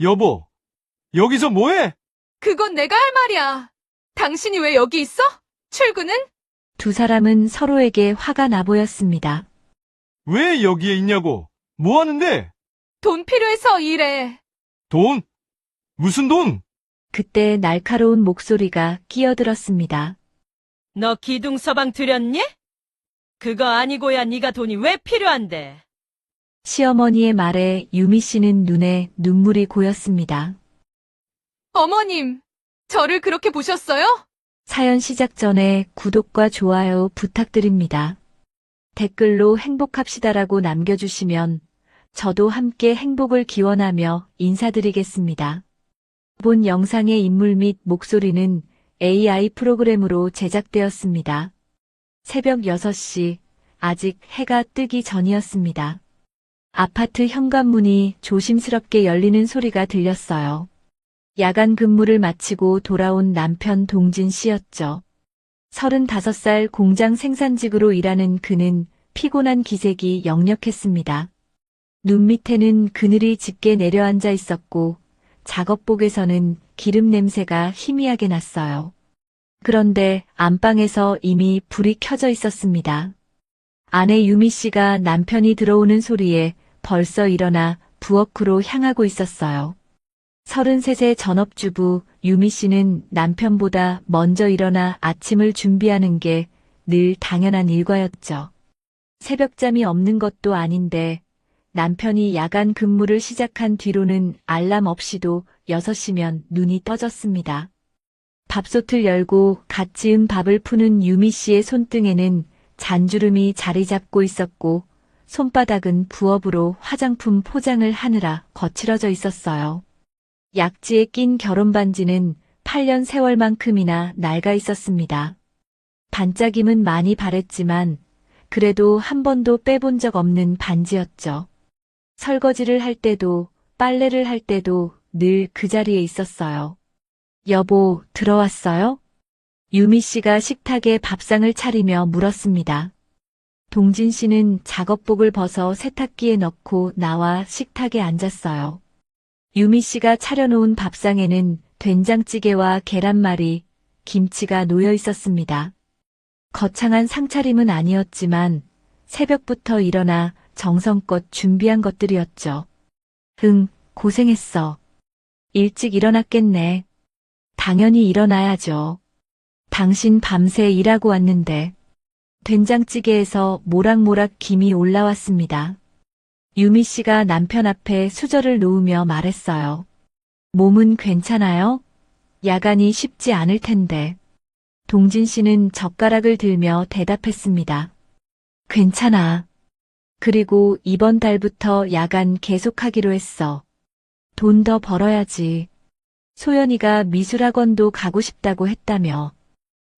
여보, 여기서 뭐해? 그건 내가 할 말이야. 당신이 왜 여기 있어? 출근은? 두 사람은 서로에게 화가 나 보였습니다. 왜 여기에 있냐고? 뭐 하는데? 돈 필요해서 일해. 돈? 무슨 돈? 그때 날카로운 목소리가 끼어들었습니다. 너 기둥 서방 들였니? 그거 아니고야 네가 돈이 왜 필요한데? 시어머니의 말에 유미 씨는 눈에 눈물이 고였습니다. 어머님, 저를 그렇게 보셨어요? 사연 시작 전에 구독과 좋아요 부탁드립니다. 댓글로 행복합시다라고 남겨주시면 저도 함께 행복을 기원하며 인사드리겠습니다. 본 영상의 인물 및 목소리는 AI 프로그램으로 제작되었습니다. 새벽 6시, 아직 해가 뜨기 전이었습니다. 아파트 현관문이 조심스럽게 열리는 소리가 들렸어요. 야간 근무를 마치고 돌아온 남편 동진 씨였죠. 35살 공장 생산직으로 일하는 그는 피곤한 기색이 역력했습니다. 눈 밑에는 그늘이 짙게 내려앉아 있었고 작업복에서는 기름 냄새가 희미하게 났어요. 그런데 안방에서 이미 불이 켜져 있었습니다. 아내 유미 씨가 남편이 들어오는 소리에 벌써 일어나 부엌으로 향하고 있었어요. 33세 전업주부 유미 씨는 남편보다 먼저 일어나 아침을 준비하는 게 늘 당연한 일과였죠. 새벽잠이 없는 것도 아닌데 남편이 야간 근무를 시작한 뒤로는 알람 없이도 6시면 눈이 떠졌습니다. 밥솥을 열고 갓 지은 밥을 푸는 유미 씨의 손등에는 잔주름이 자리 잡고 있었고 손바닥은 부업으로 화장품 포장을 하느라 거칠어져 있었어요. 약지에 낀 결혼반지는 8년 세월만큼이나 낡아 있었습니다. 반짝임은 많이 바랬지만 그래도 한 번도 빼본 적 없는 반지였죠. 설거지를 할 때도 빨래를 할 때도 늘 그 자리에 있었어요. 여보, 들어왔어요? 유미 씨가 식탁에 밥상을 차리며 물었습니다. 동진 씨는 작업복을 벗어 세탁기에 넣고 나와 식탁에 앉았어요. 유미 씨가 차려놓은 밥상에는 된장찌개와 계란말이, 김치가 놓여 있었습니다. 거창한 상차림은 아니었지만 새벽부터 일어나 정성껏 준비한 것들이었죠. 응, 고생했어. 일찍 일어났겠네. 당연히 일어나야죠. 당신 밤새 일하고 왔는데. 된장찌개에서 모락모락 김이 올라왔습니다. 유미 씨가 남편 앞에 수저를 놓으며 말했어요. 몸은 괜찮아요? 야간이 쉽지 않을 텐데. 동진 씨는 젓가락을 들며 대답했습니다. 괜찮아. 그리고 이번 달부터 야간 계속하기로 했어. 돈 더 벌어야지. 소연이가 미술학원도 가고 싶다고 했다며.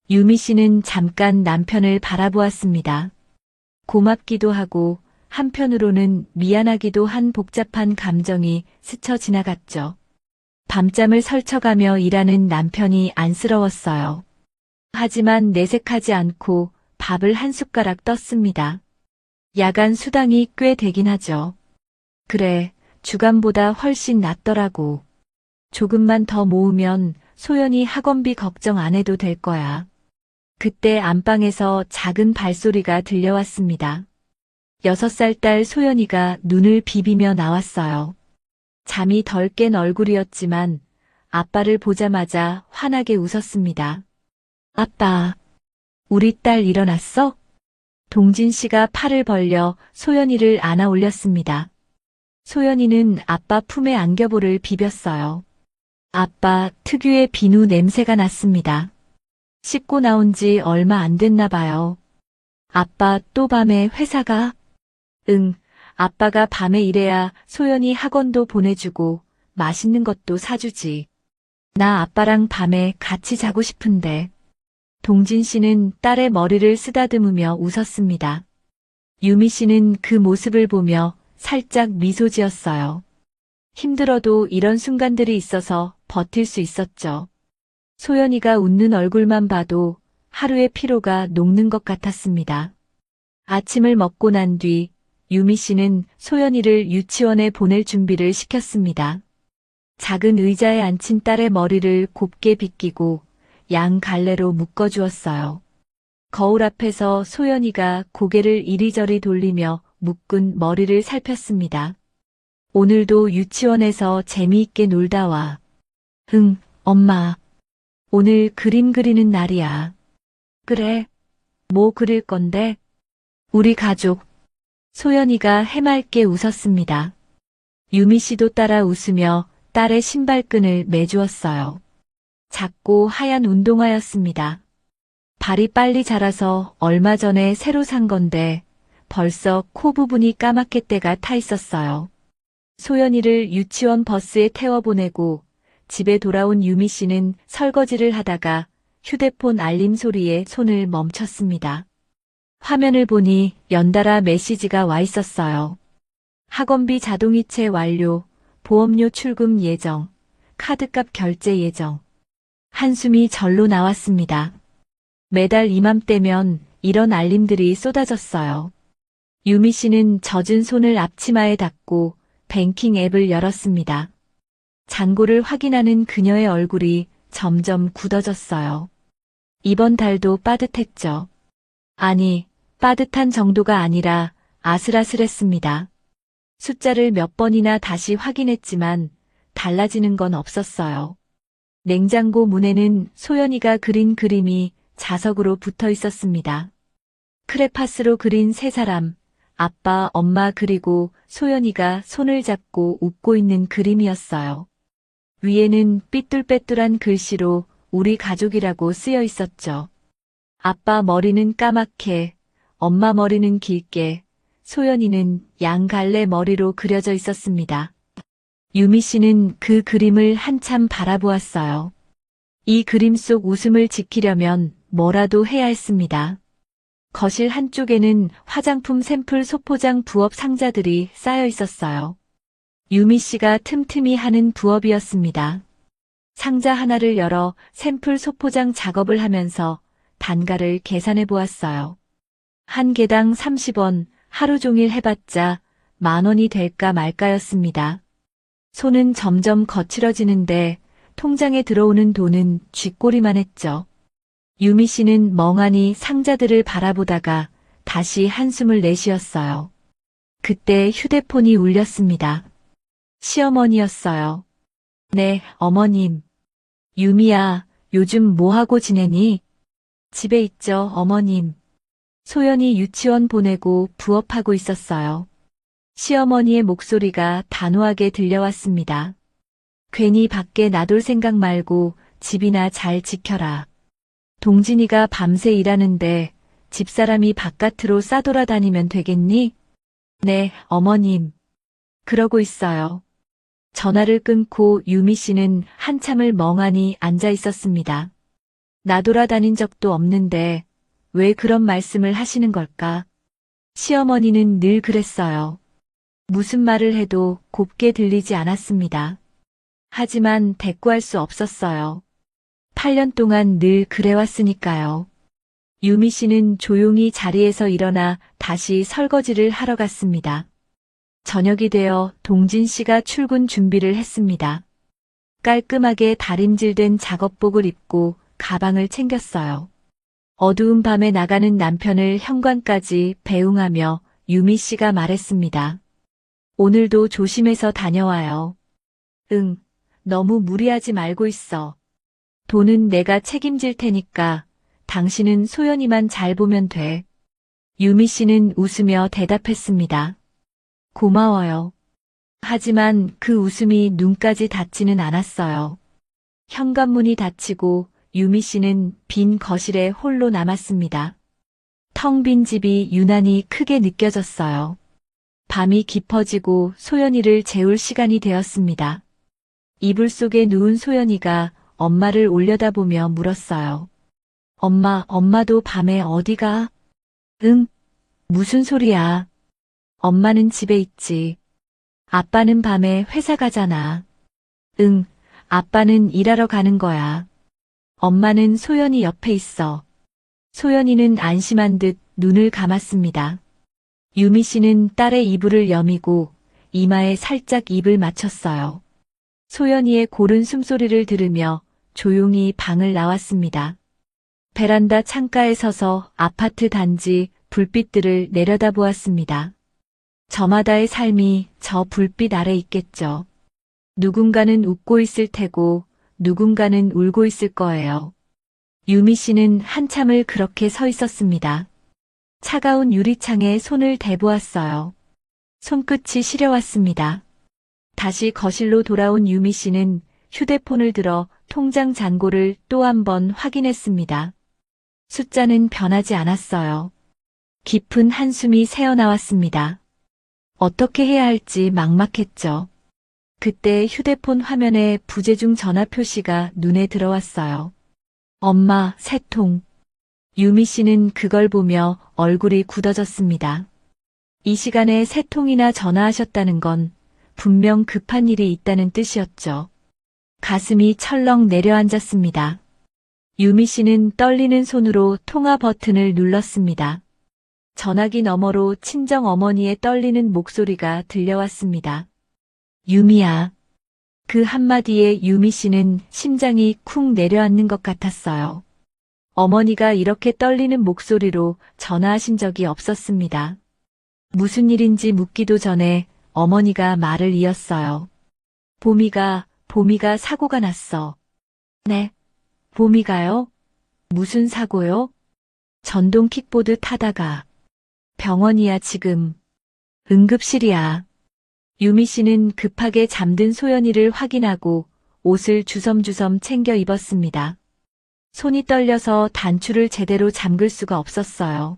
유미 씨는 잠깐 남편을 바라보았습니다. 고맙기도 하고 한편으로는 미안하기도 한 복잡한 감정이 스쳐 지나갔죠. 밤잠을 설쳐가며 일하는 남편이 안쓰러웠어요. 하지만 내색하지 않고 밥을 한 숟가락 떴습니다. 야간 수당이 꽤 되긴 하죠. 그래, 주간보다 훨씬 낫더라고. 조금만 더 모으면 소연이 학원비 걱정 안 해도 될 거야. 그때 안방에서 작은 발소리가 들려왔습니다. 6살 딸 소연이가 눈을 비비며 나왔어요. 잠이 덜 깬 얼굴이었지만 아빠를 보자마자 환하게 웃었습니다. 아빠, 우리 딸 일어났어? 동진 씨가 팔을 벌려 소연이를 안아 올렸습니다. 소연이는 아빠 품에 안겨볼을 비볐어요. 아빠 특유의 비누 냄새가 났습니다. 씻고 나온 지 얼마 안 됐나 봐요. 아빠 또 밤에 회사 가? 응, 아빠가 밤에 일해야 소연이 학원도 보내주고 맛있는 것도 사주지. 나 아빠랑 밤에 같이 자고 싶은데. 동진 씨는 딸의 머리를 쓰다듬으며 웃었습니다. 유미 씨는 그 모습을 보며 살짝 미소 지었어요. 힘들어도 이런 순간들이 있어서 버틸 수 있었죠. 소연이가 웃는 얼굴만 봐도 하루의 피로가 녹는 것 같았습니다. 아침을 먹고 난 뒤 유미 씨는 소연이를 유치원에 보낼 준비를 시켰습니다. 작은 의자에 앉힌 딸의 머리를 곱게 빗기고 양 갈래로 묶어주었어요. 거울 앞에서 소연이가 고개를 이리저리 돌리며 묶은 머리를 살폈습니다. 오늘도 유치원에서 재미있게 놀다 와. 응, 엄마. 오늘 그림 그리는 날이야. 그래. 뭐 그릴 건데? 우리 가족. 소연이가 해맑게 웃었습니다. 유미 씨도 따라 웃으며 딸의 신발끈을 매주었어요. 작고 하얀 운동화였습니다. 발이 빨리 자라서 얼마 전에 새로 산 건데 벌써 코 부분이 까맣게 때가 타 있었어요. 소연이를 유치원 버스에 태워보내고 집에 돌아온 유미 씨는 설거지를 하다가 휴대폰 알림 소리에 손을 멈췄습니다. 화면을 보니 연달아 메시지가 와 있었어요. 학원비 자동이체 완료, 보험료 출금 예정, 카드값 결제 예정. 한숨이 절로 나왔습니다. 매달 이맘때면 이런 알림들이 쏟아졌어요. 유미 씨는 젖은 손을 앞치마에 닫고 뱅킹 앱을 열었습니다. 잔고를 확인하는 그녀의 얼굴이 점점 굳어졌어요. 이번 달도 빠듯했죠. 아니, 빠듯한 정도가 아니라 아슬아슬했습니다. 숫자를 몇 번이나 다시 확인했지만 달라지는 건 없었어요. 냉장고 문에는 소연이가 그린 그림이 자석으로 붙어 있었습니다. 크레파스로 그린 세 사람, 아빠, 엄마 그리고 소연이가 손을 잡고 웃고 있는 그림이었어요. 위에는 삐뚤빼뚤한 글씨로 우리 가족이라고 쓰여 있었죠. 아빠 머리는 까맣게, 엄마 머리는 길게, 소연이는 양갈래 머리로 그려져 있었습니다. 유미 씨는 그 그림을 한참 바라보았어요. 이 그림 속 웃음을 지키려면 뭐라도 해야 했습니다. 거실 한쪽에는 화장품 샘플 소포장 부업 상자들이 쌓여 있었어요. 유미 씨가 틈틈이 하는 부업이었습니다. 상자 하나를 열어 샘플 소포장 작업을 하면서 단가를 계산해 보았어요. 한 개당 30원, 하루 종일 해봤자 10,000원이 될까 말까였습니다. 손은 점점 거칠어지는데 통장에 들어오는 돈은 쥐꼬리만 했죠. 유미 씨는 멍하니 상자들을 바라보다가 다시 한숨을 내쉬었어요. 그때 휴대폰이 울렸습니다. 시어머니였어요. 네, 어머님. 유미야, 요즘 뭐하고 지내니? 집에 있죠, 어머님. 소연이 유치원 보내고 부업하고 있었어요. 시어머니의 목소리가 단호하게 들려왔습니다. 괜히 밖에 놔둘 생각 말고 집이나 잘 지켜라. 동진이가 밤새 일하는데 집사람이 바깥으로 싸돌아다니면 되겠니? 네, 어머님. 그러고 있어요. 전화를 끊고 유미 씨는 한참을 멍하니 앉아 있었습니다. 나돌아다닌 적도 없는데 왜 그런 말씀을 하시는 걸까? 시어머니는 늘 그랬어요. 무슨 말을 해도 곱게 들리지 않았습니다. 하지만 대꾸할 수 없었어요. 8년 동안 늘 그래왔으니까요. 유미 씨는 조용히 자리에서 일어나 다시 설거지를 하러 갔습니다. 저녁이 되어 동진 씨가 출근 준비를 했습니다. 깔끔하게 다림질된 작업복을 입고 가방을 챙겼어요. 어두운 밤에 나가는 남편을 현관까지 배웅하며 유미 씨가 말했습니다. 오늘도 조심해서 다녀와요. 응, 너무 무리하지 말고 있어. 돈은 내가 책임질 테니까 당신은 소연이만 잘 보면 돼. 유미 씨는 웃으며 대답했습니다. 고마워요. 하지만 그 웃음이 눈까지 닿지는 않았어요. 현관문이 닫히고 유미 씨는 빈 거실에 홀로 남았습니다. 텅 빈 집이 유난히 크게 느껴졌어요. 밤이 깊어지고 소연이를 재울 시간이 되었습니다. 이불 속에 누운 소연이가 엄마를 올려다보며 물었어요. 엄마도 밤에 어디가? 응? 무슨 소리야? 엄마는 집에 있지. 아빠는 밤에 회사 가잖아. 응, 아빠는 일하러 가는 거야. 엄마는 소연이 옆에 있어. 소연이는 안심한 듯 눈을 감았습니다. 유미 씨는 딸의 이불을 여미고 이마에 살짝 입을 맞췄어요. 소연이의 고른 숨소리를 들으며 조용히 방을 나왔습니다. 베란다 창가에 서서 아파트 단지 불빛들을 내려다보았습니다. 저마다의 삶이 저 불빛 아래 있겠죠. 누군가는 웃고 있을 테고 누군가는 울고 있을 거예요. 유미 씨는 한참을 그렇게 서 있었습니다. 차가운 유리창에 손을 대보았어요. 손끝이 시려왔습니다. 다시 거실로 돌아온 유미 씨는 휴대폰을 들어 통장 잔고를 또 한 번 확인했습니다. 숫자는 변하지 않았어요. 깊은 한숨이 새어나왔습니다. 어떻게 해야 할지 막막했죠. 그때 휴대폰 화면에 부재중 전화 표시가 눈에 들어왔어요. 엄마, 새 통. 유미 씨는 그걸 보며 얼굴이 굳어졌습니다. 이 시간에 세 통이나 전화하셨다는 건 분명 급한 일이 있다는 뜻이었죠. 가슴이 철렁 내려앉았습니다. 유미 씨는 떨리는 손으로 통화 버튼을 눌렀습니다. 전화기 너머로 친정 어머니의 떨리는 목소리가 들려왔습니다. 유미야. 그 한마디에 유미 씨는 심장이 쿵 내려앉는 것 같았어요. 어머니가 이렇게 떨리는 목소리로 전화하신 적이 없었습니다. 무슨 일인지 묻기도 전에 어머니가 말을 이었어요. 봄이가 사고가 났어. 네. 봄이가요? 무슨 사고요? 전동 킥보드 타다가. 병원이야 지금. 응급실이야. 유미 씨는 급하게 잠든 소연이를 확인하고 옷을 주섬주섬 챙겨 입었습니다. 손이 떨려서 단추를 제대로 잠글 수가 없었어요.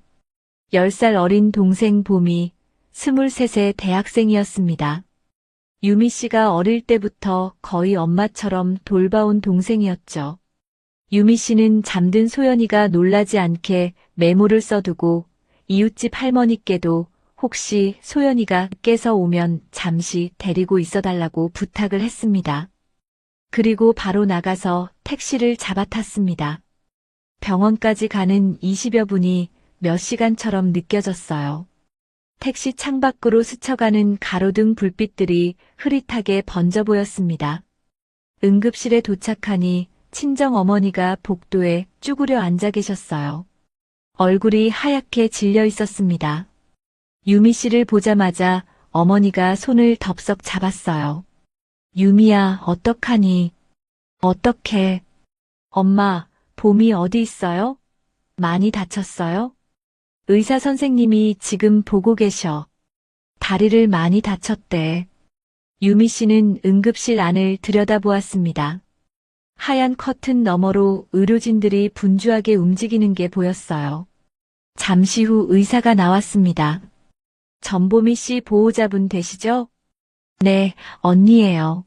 10살 어린 동생 봄이 23세 대학생이었습니다. 유미 씨가 어릴 때부터 거의 엄마처럼 돌봐온 동생이었죠. 유미 씨는 잠든 소연이가 놀라지 않게 메모를 써두고 이웃집 할머니께도 혹시 소연이가 깨서 오면 잠시 데리고 있어달라고 부탁을 했습니다. 그리고 바로 나가서 택시를 잡아탔습니다. 병원까지 가는 20여 분이 몇 시간처럼 느껴졌어요. 택시 창밖으로 스쳐가는 가로등 불빛들이 흐릿하게 번져 보였습니다. 응급실에 도착하니 친정 어머니가 복도에 쭈그려 앉아 계셨어요. 얼굴이 하얗게 질려 있었습니다. 유미 씨를 보자마자 어머니가 손을 덥석 잡았어요. 유미야, 어떡하니? 어떡해? 엄마, 봄이 어디 있어요? 많이 다쳤어요? 의사 선생님이 지금 보고 계셔. 다리를 많이 다쳤대. 유미 씨는 응급실 안을 들여다보았습니다. 하얀 커튼 너머로 의료진들이 분주하게 움직이는 게 보였어요. 잠시 후 의사가 나왔습니다. 전보미 씨 보호자분 되시죠? 네, 언니예요.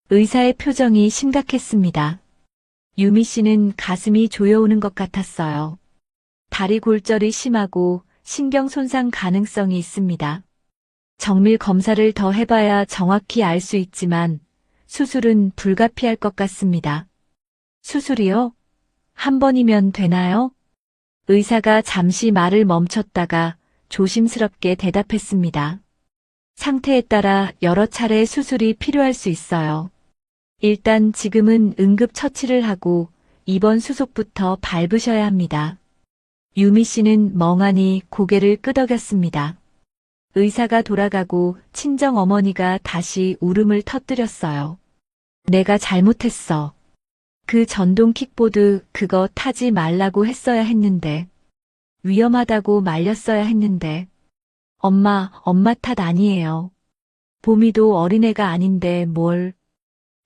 의사의 표정이 심각했습니다. 유미 씨는 가슴이 조여오는 것 같았어요. 다리 골절이 심하고 신경 손상 가능성이 있습니다. 정밀 검사를 더 해봐야 정확히 알 수 있지만 수술은 불가피할 것 같습니다. 수술이요? 한 번이면 되나요? 의사가 잠시 말을 멈췄다가 조심스럽게 대답했습니다. 상태에 따라 여러 차례 수술이 필요할 수 있어요. 일단 지금은 응급 처치를 하고 입원 수속부터 밟으셔야 합니다. 유미 씨는 멍하니 고개를 끄덕였습니다. 의사가 돌아가고 친정 어머니가 다시 울음을 터뜨렸어요. 내가 잘못했어. 그 전동 킥보드 그거 타지 말라고 했어야 했는데. 위험하다고 말렸어야 했는데. 엄마 탓 아니에요. 봄이도 어린애가 아닌데 뭘.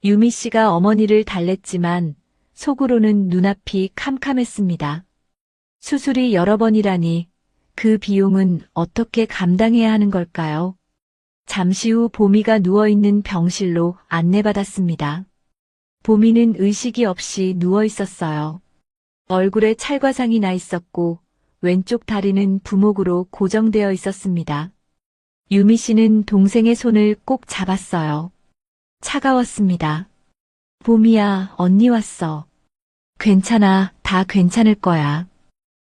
유미 씨가 어머니를 달랬지만 속으로는 눈앞이 캄캄했습니다. 수술이 여러 번이라니 그 비용은 어떻게 감당해야 하는 걸까요? 잠시 후 봄이가 누워있는 병실로 안내받았습니다. 봄이는 의식이 없이 누워 있었어요. 얼굴에 찰과상이 나 있었고 왼쪽 다리는 부목으로 고정되어 있었습니다. 유미 씨는 동생의 손을 꼭 잡았어요. 차가웠습니다. 봄이야, 언니 왔어. 괜찮아, 다 괜찮을 거야.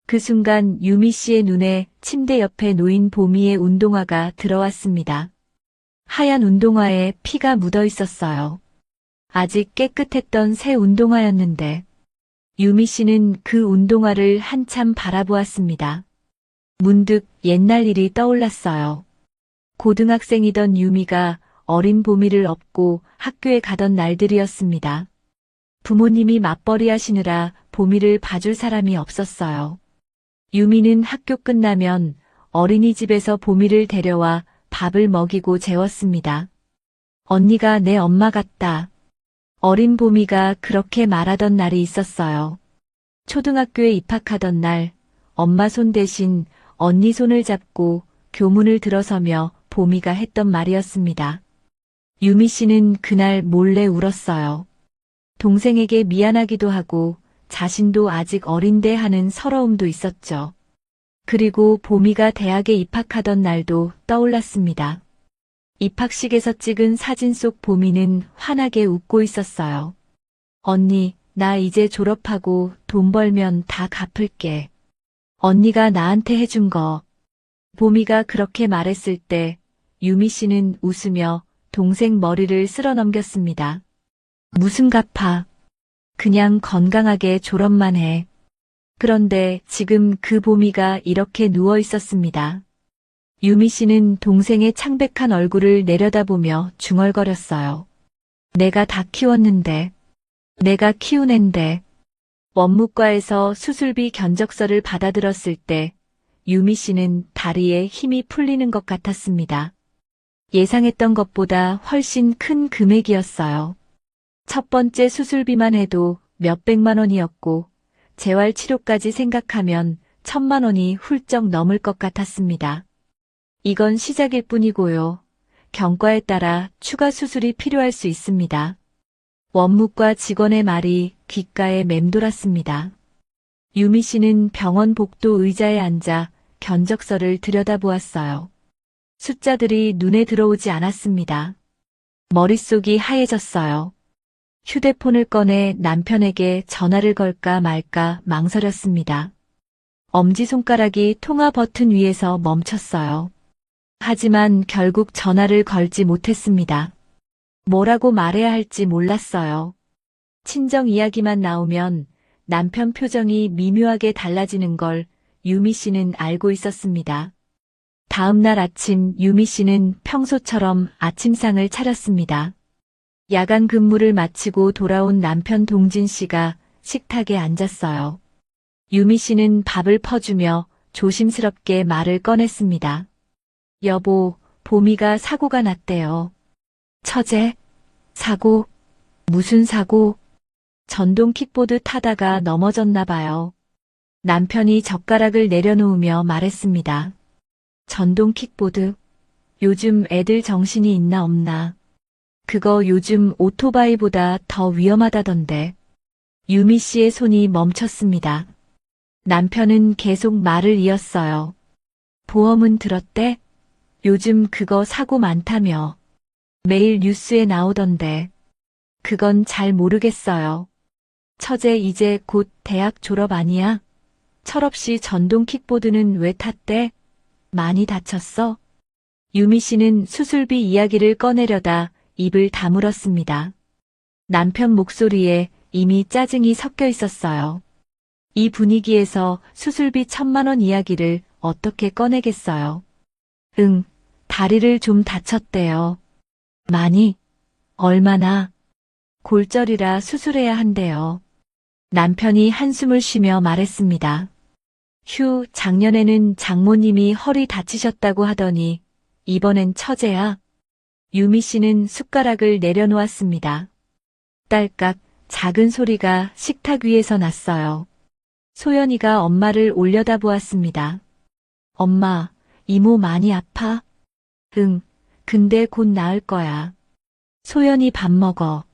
그 순간 유미 씨의 눈에 침대 옆에 놓인 봄이의 운동화가 들어왔습니다. 하얀 운동화에 피가 묻어 있었어요. 아직 깨끗했던 새 운동화였는데 유미 씨는 그 운동화를 한참 바라보았습니다. 문득 옛날 일이 떠올랐어요. 고등학생이던 유미가 어린 보미를 업고 학교에 가던 날들이었습니다. 부모님이 맞벌이 하시느라 보미를 봐줄 사람이 없었어요. 유미는 학교 끝나면 어린이집에서 보미를 데려와 밥을 먹이고 재웠습니다. 언니가 내 엄마 같다. 어린 보미가 그렇게 말하던 날이 있었어요. 초등학교에 입학하던 날, 엄마 손 대신 언니 손을 잡고 교문을 들어서며 보미가 했던 말이었습니다. 유미 씨는 그날 몰래 울었어요. 동생에게 미안하기도 하고 자신도 아직 어린데 하는 서러움도 있었죠. 그리고 보미가 대학에 입학하던 날도 떠올랐습니다. 입학식에서 찍은 사진 속 보미는 환하게 웃고 있었어요. 언니, 나 이제 졸업하고 돈 벌면 다 갚을게. 언니가 나한테 해준 거. 보미가 그렇게 말했을 때 유미 씨는 웃으며 동생 머리를 쓸어 넘겼습니다. 무슨 갚아. 그냥 건강하게 졸업만 해. 그런데 지금 그 보미가 이렇게 누워 있었습니다. 유미 씨는 동생의 창백한 얼굴을 내려다보며 중얼거렸어요. 내가 다 키웠는데. 내가 키운 앤데. 원무과에서 수술비 견적서를 받아들었을 때 유미 씨는 다리에 힘이 풀리는 것 같았습니다. 예상했던 것보다 훨씬 큰 금액이었어요. 첫 번째 수술비만 해도 몇백만 원이었고 재활치료까지 생각하면 1,000만 원이 훌쩍 넘을 것 같았습니다. 이건 시작일 뿐이고요. 경과에 따라 추가 수술이 필요할 수 있습니다. 원무과 직원의 말이 귓가에 맴돌았습니다. 유미 씨는 병원 복도 의자에 앉아 견적서를 들여다보았어요. 숫자들이 눈에 들어오지 않았습니다. 머릿속이 하얘졌어요. 휴대폰을 꺼내 남편에게 전화를 걸까 말까 망설였습니다. 엄지손가락이 통화 버튼 위에서 멈췄어요. 하지만 결국 전화를 걸지 못했습니다. 뭐라고 말해야 할지 몰랐어요. 친정 이야기만 나오면 남편 표정이 미묘하게 달라지는 걸 유미 씨는 알고 있었습니다. 다음 날 아침 유미 씨는 평소처럼 아침상을 차렸습니다. 야간 근무를 마치고 돌아온 남편 동진 씨가 식탁에 앉았어요. 유미 씨는 밥을 퍼주며 조심스럽게 말을 꺼냈습니다. 여보, 보미가 사고가 났대요. 처제, 사고, 무슨 사고? 전동 킥보드 타다가 넘어졌나 봐요. 남편이 젓가락을 내려놓으며 말했습니다. 전동 킥보드? 요즘 애들 정신이 있나 없나? 그거 요즘 오토바이보다 더 위험하다던데. 유미 씨의 손이 멈췄습니다. 남편은 계속 말을 이었어요. 보험은 들었대? 요즘 그거 사고 많다며. 매일 뉴스에 나오던데. 그건 잘 모르겠어요. 처제 이제 곧 대학 졸업 아니야? 철없이 전동 킥보드는 왜 탔대? 많이 다쳤어? 유미 씨는 수술비 이야기를 꺼내려다 입을 다물었습니다. 남편 목소리에 이미 짜증이 섞여 있었어요. 이 분위기에서 수술비 1,000만 원 이야기를 어떻게 꺼내겠어요? 응, 다리를 좀 다쳤대요. 많이? 얼마나? 골절이라 수술해야 한대요. 남편이 한숨을 쉬며 말했습니다. 휴, 작년에는 장모님이 허리 다치셨다고 하더니 이번엔 처제야. 유미 씨는 숟가락을 내려놓았습니다. 딸깍 작은 소리가 식탁 위에서 났어요. 소연이가 엄마를 올려다보았습니다. 엄마, 이모 많이 아파? 응, 근데 곧 나을 거야. 소연이 밥 먹어.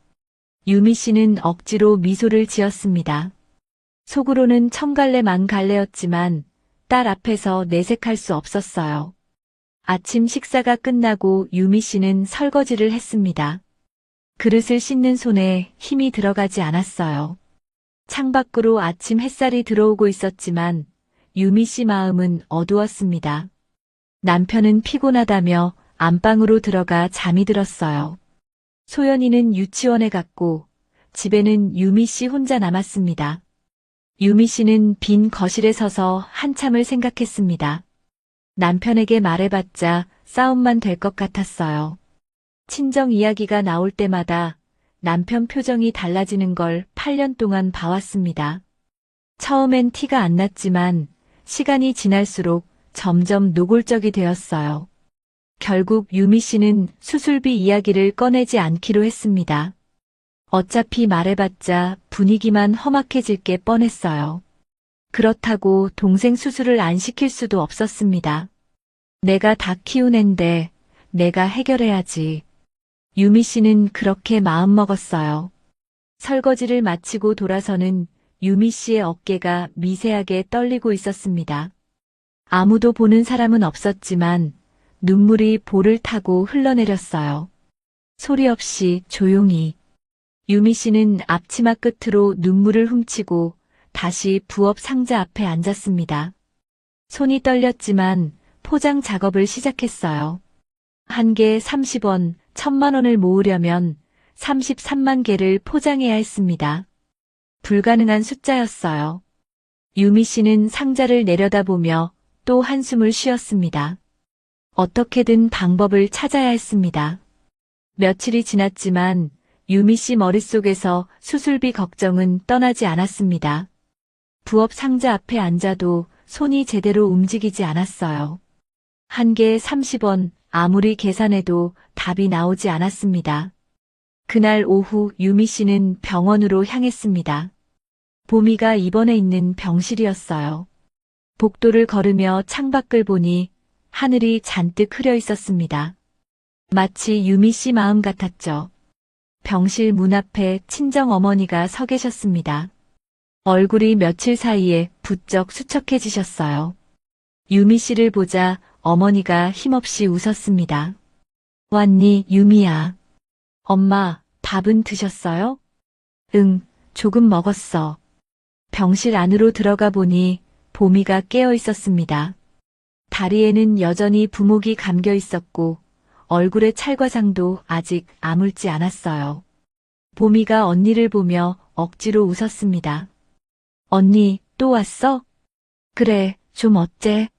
유미 씨는 억지로 미소를 지었습니다. 속으로는 천갈래 만갈래였지만 딸 앞에서 내색할 수 없었어요. 아침 식사가 끝나고 유미 씨는 설거지를 했습니다. 그릇을 씻는 손에 힘이 들어가지 않았어요. 창밖으로 아침 햇살이 들어오고 있었지만 유미 씨 마음은 어두웠습니다. 남편은 피곤하다며 안방으로 들어가 잠이 들었어요. 소연이는 유치원에 갔고 집에는 유미 씨 혼자 남았습니다. 유미 씨는 빈 거실에 서서 한참을 생각했습니다. 남편에게 말해봤자 싸움만 될 것 같았어요. 친정 이야기가 나올 때마다 남편 표정이 달라지는 걸 8년 동안 봐왔습니다. 처음엔 티가 안 났지만 시간이 지날수록 점점 노골적이 되었어요. 결국 유미 씨는 수술비 이야기를 꺼내지 않기로 했습니다. 어차피 말해봤자 분위기만 험악해질 게 뻔했어요. 그렇다고 동생 수술을 안 시킬 수도 없었습니다. 내가 다 키운 앤데 내가 해결해야지. 유미 씨는 그렇게 마음먹었어요. 설거지를 마치고 돌아서는 유미 씨의 어깨가 미세하게 떨리고 있었습니다. 아무도 보는 사람은 없었지만 눈물이 볼을 타고 흘러내렸어요. 소리 없이 조용히. 유미 씨는 앞치마 끝으로 눈물을 훔치고 다시 부업 상자 앞에 앉았습니다. 손이 떨렸지만 포장 작업을 시작했어요. 한 개에 30원, 1000만 원을 모으려면 33만 개를 포장해야 했습니다. 불가능한 숫자였어요. 유미 씨는 상자를 내려다보며 또 한숨을 쉬었습니다. 어떻게든 방법을 찾아야 했습니다. 며칠이 지났지만 유미 씨 머릿속에서 수술비 걱정은 떠나지 않았습니다. 부업 상자 앞에 앉아도 손이 제대로 움직이지 않았어요. 한 개에 30원, 아무리 계산해도 답이 나오지 않았습니다. 그날 오후 유미 씨는 병원으로 향했습니다. 보미가 입원해 있는 병실이었어요. 복도를 걸으며 창밖을 보니 하늘이 잔뜩 흐려 있었습니다. 마치 유미 씨 마음 같았죠. 병실 문 앞에 친정 어머니가 서 계셨습니다. 얼굴이 며칠 사이에 부쩍 수척해지셨어요. 유미 씨를 보자 어머니가 힘없이 웃었습니다. 왔니, 유미야. 엄마, 밥은 드셨어요? 응, 조금 먹었어. 병실 안으로 들어가 보니 보미가 깨어 있었습니다. 다리에는 여전히 부목이 감겨 있었고 얼굴의 찰과상도 아직 아물지 않았어요. 보미가 언니를 보며 억지로 웃었습니다. 언니, 또 왔어? 그래, 좀 어째?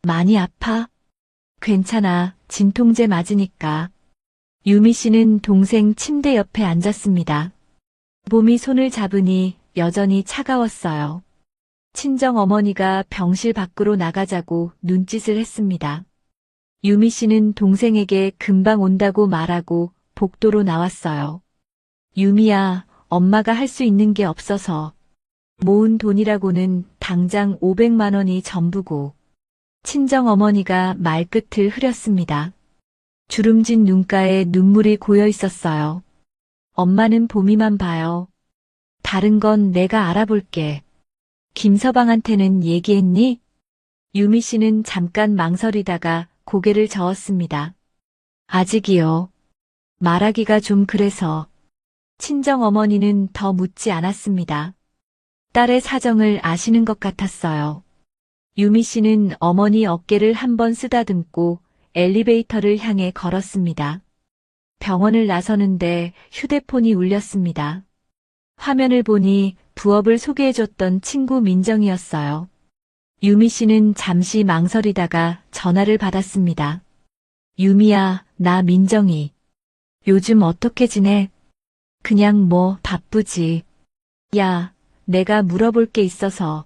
많이 아파? 괜찮아, 진통제 맞으니까. 유미 씨는 동생 침대 옆에 앉았습니다. 보미 손을 잡으니 여전히 차가웠어요. 친정 어머니가 병실 밖으로 나가자고 눈짓을 했습니다. 유미 씨는 동생에게 금방 온다고 말하고 복도로 나왔어요. 유미야, 엄마가 할 수 있는 게 없어서. 모은 돈이라고는 당장 500만 원이 전부고. 친정 어머니가 말끝을 흐렸습니다. 주름진 눈가에 눈물이 고여 있었어요. 엄마는 보미만 봐요. 다른 건 내가 알아볼게. 김서방한테는 얘기했니? 유미 씨는 잠깐 망설이다가 고개를 저었습니다. 아직이요. 말하기가 좀 그래서. 친정 어머니는 더 묻지 않았습니다. 딸의 사정을 아시는 것 같았어요. 유미 씨는 어머니 어깨를 한번 쓰다듬고 엘리베이터를 향해 걸었습니다. 병원을 나서는데 휴대폰이 울렸습니다. 화면을 보니 부업을 소개해줬던 친구 민정이었어요. 유미 씨는 잠시 망설이다가 전화를 받았습니다. 유미야, 나 민정이. 요즘 어떻게 지내? 그냥 뭐 바쁘지. 야, 내가 물어볼 게 있어서.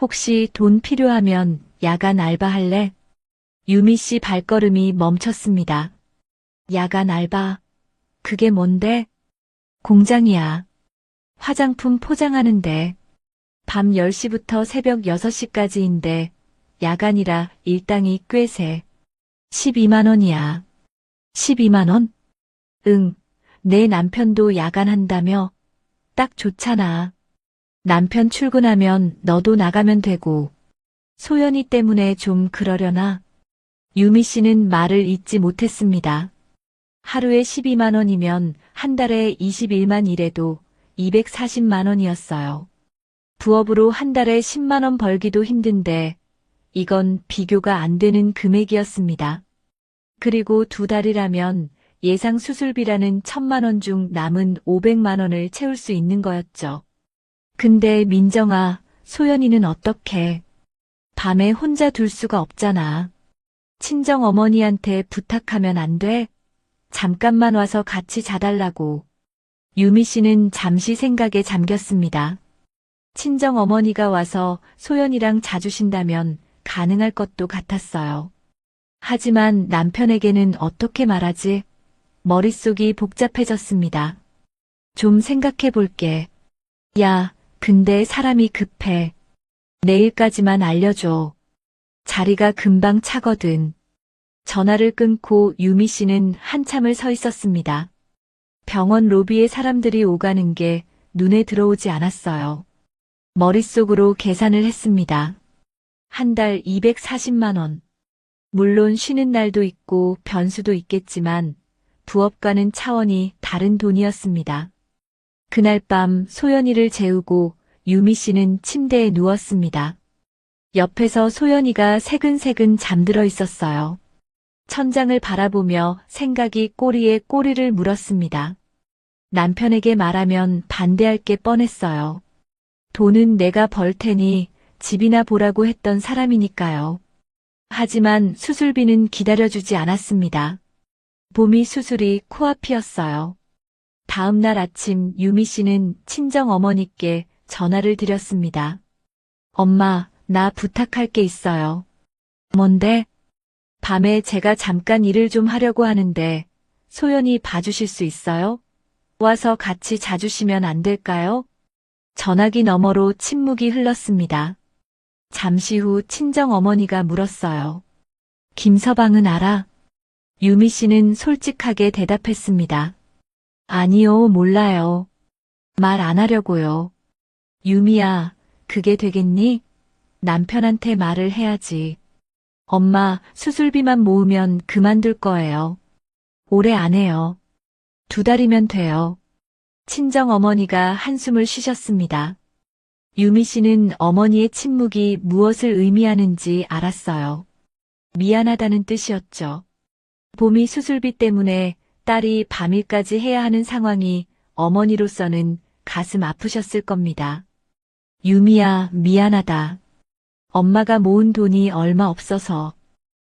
혹시 돈 필요하면 야간 알바할래? 유미 씨 발걸음이 멈췄습니다. 야간 알바? 그게 뭔데? 공장이야. 화장품 포장하는데. 밤 10시부터 새벽 6시까지인데 야간이라 일당이 꽤 세. 12만 원이야. 12만 원? 응, 내 남편도 야간한다며? 딱 좋잖아. 남편 출근하면 너도 나가면 되고. 소연이 때문에 좀 그러려나? 유미 씨는 말을 잇지 못했습니다. 하루에 12만 원이면 한 달에 21만 일해도 240만 원이었어요. 부업으로 한 달에 10만 원 벌기도 힘든데 이건 비교가 안 되는 금액이었습니다. 그리고 2달이라면 예상 수술비라는 1,000만 원 중 남은 500만 원을 채울 수 있는 거였죠. 근데 민정아, 소연이는 어떡해? 밤에 혼자 둘 수가 없잖아. 친정 어머니한테 부탁하면 안 돼? 잠깐만 와서 같이 자달라고. 유미 씨는 잠시 생각에 잠겼습니다. 친정 어머니가 와서 소연이랑 자주신다면 가능할 것도 같았어요. 하지만 남편에게는 어떻게 말하지? 머릿속이 복잡해졌습니다. 좀 생각해 볼게. 야, 근데 사람이 급해. 내일까지만 알려줘. 자리가 금방 차거든. 전화를 끊고 유미 씨는 한참을 서 있었습니다. 병원 로비에 사람들이 오가는 게 눈에 들어오지 않았어요. 머릿속으로 계산을 했습니다. 한 달 240만 원. 물론 쉬는 날도 있고 변수도 있겠지만 부업과는 차원이 다른 돈이었습니다. 그날 밤 소연이를 재우고 유미 씨는 침대에 누웠습니다. 옆에서 소연이가 새근새근 잠들어 있었어요. 천장을 바라보며 생각이 꼬리에 꼬리를 물었습니다. 남편에게 말하면 반대할 게 뻔했어요. 돈은 내가 벌 테니 집이나 보라고 했던 사람이니까요. 하지만 수술비는 기다려주지 않았습니다. 봄이 수술이 코앞이었어요. 다음 날 아침 유미 씨는 친정 어머니께 전화를 드렸습니다. 엄마, 나 부탁할 게 있어요. 뭔데? 밤에 제가 잠깐 일을 좀 하려고 하는데 소연이 봐주실 수 있어요? 와서 같이 자주시면 안 될까요? 전화기 너머로 침묵이 흘렀습니다. 잠시 후 친정 어머니가 물었어요. 김서방은 알아? 유미 씨는 솔직하게 대답했습니다. 아니요, 몰라요. 말 안 하려고요. 유미야, 그게 되겠니? 남편한테 말을 해야지. 엄마, 수술비만 모으면 그만둘 거예요. 오래 안 해요. 2달이면 돼요. 친정 어머니가 한숨을 쉬셨습니다. 유미 씨는 어머니의 침묵이 무엇을 의미하는지 알았어요. 미안하다는 뜻이었죠. 봄이 수술비 때문에 딸이 밤일까지 해야 하는 상황이 어머니로서는 가슴 아프셨을 겁니다. 유미야, 미안하다. 엄마가 모은 돈이 얼마 없어서.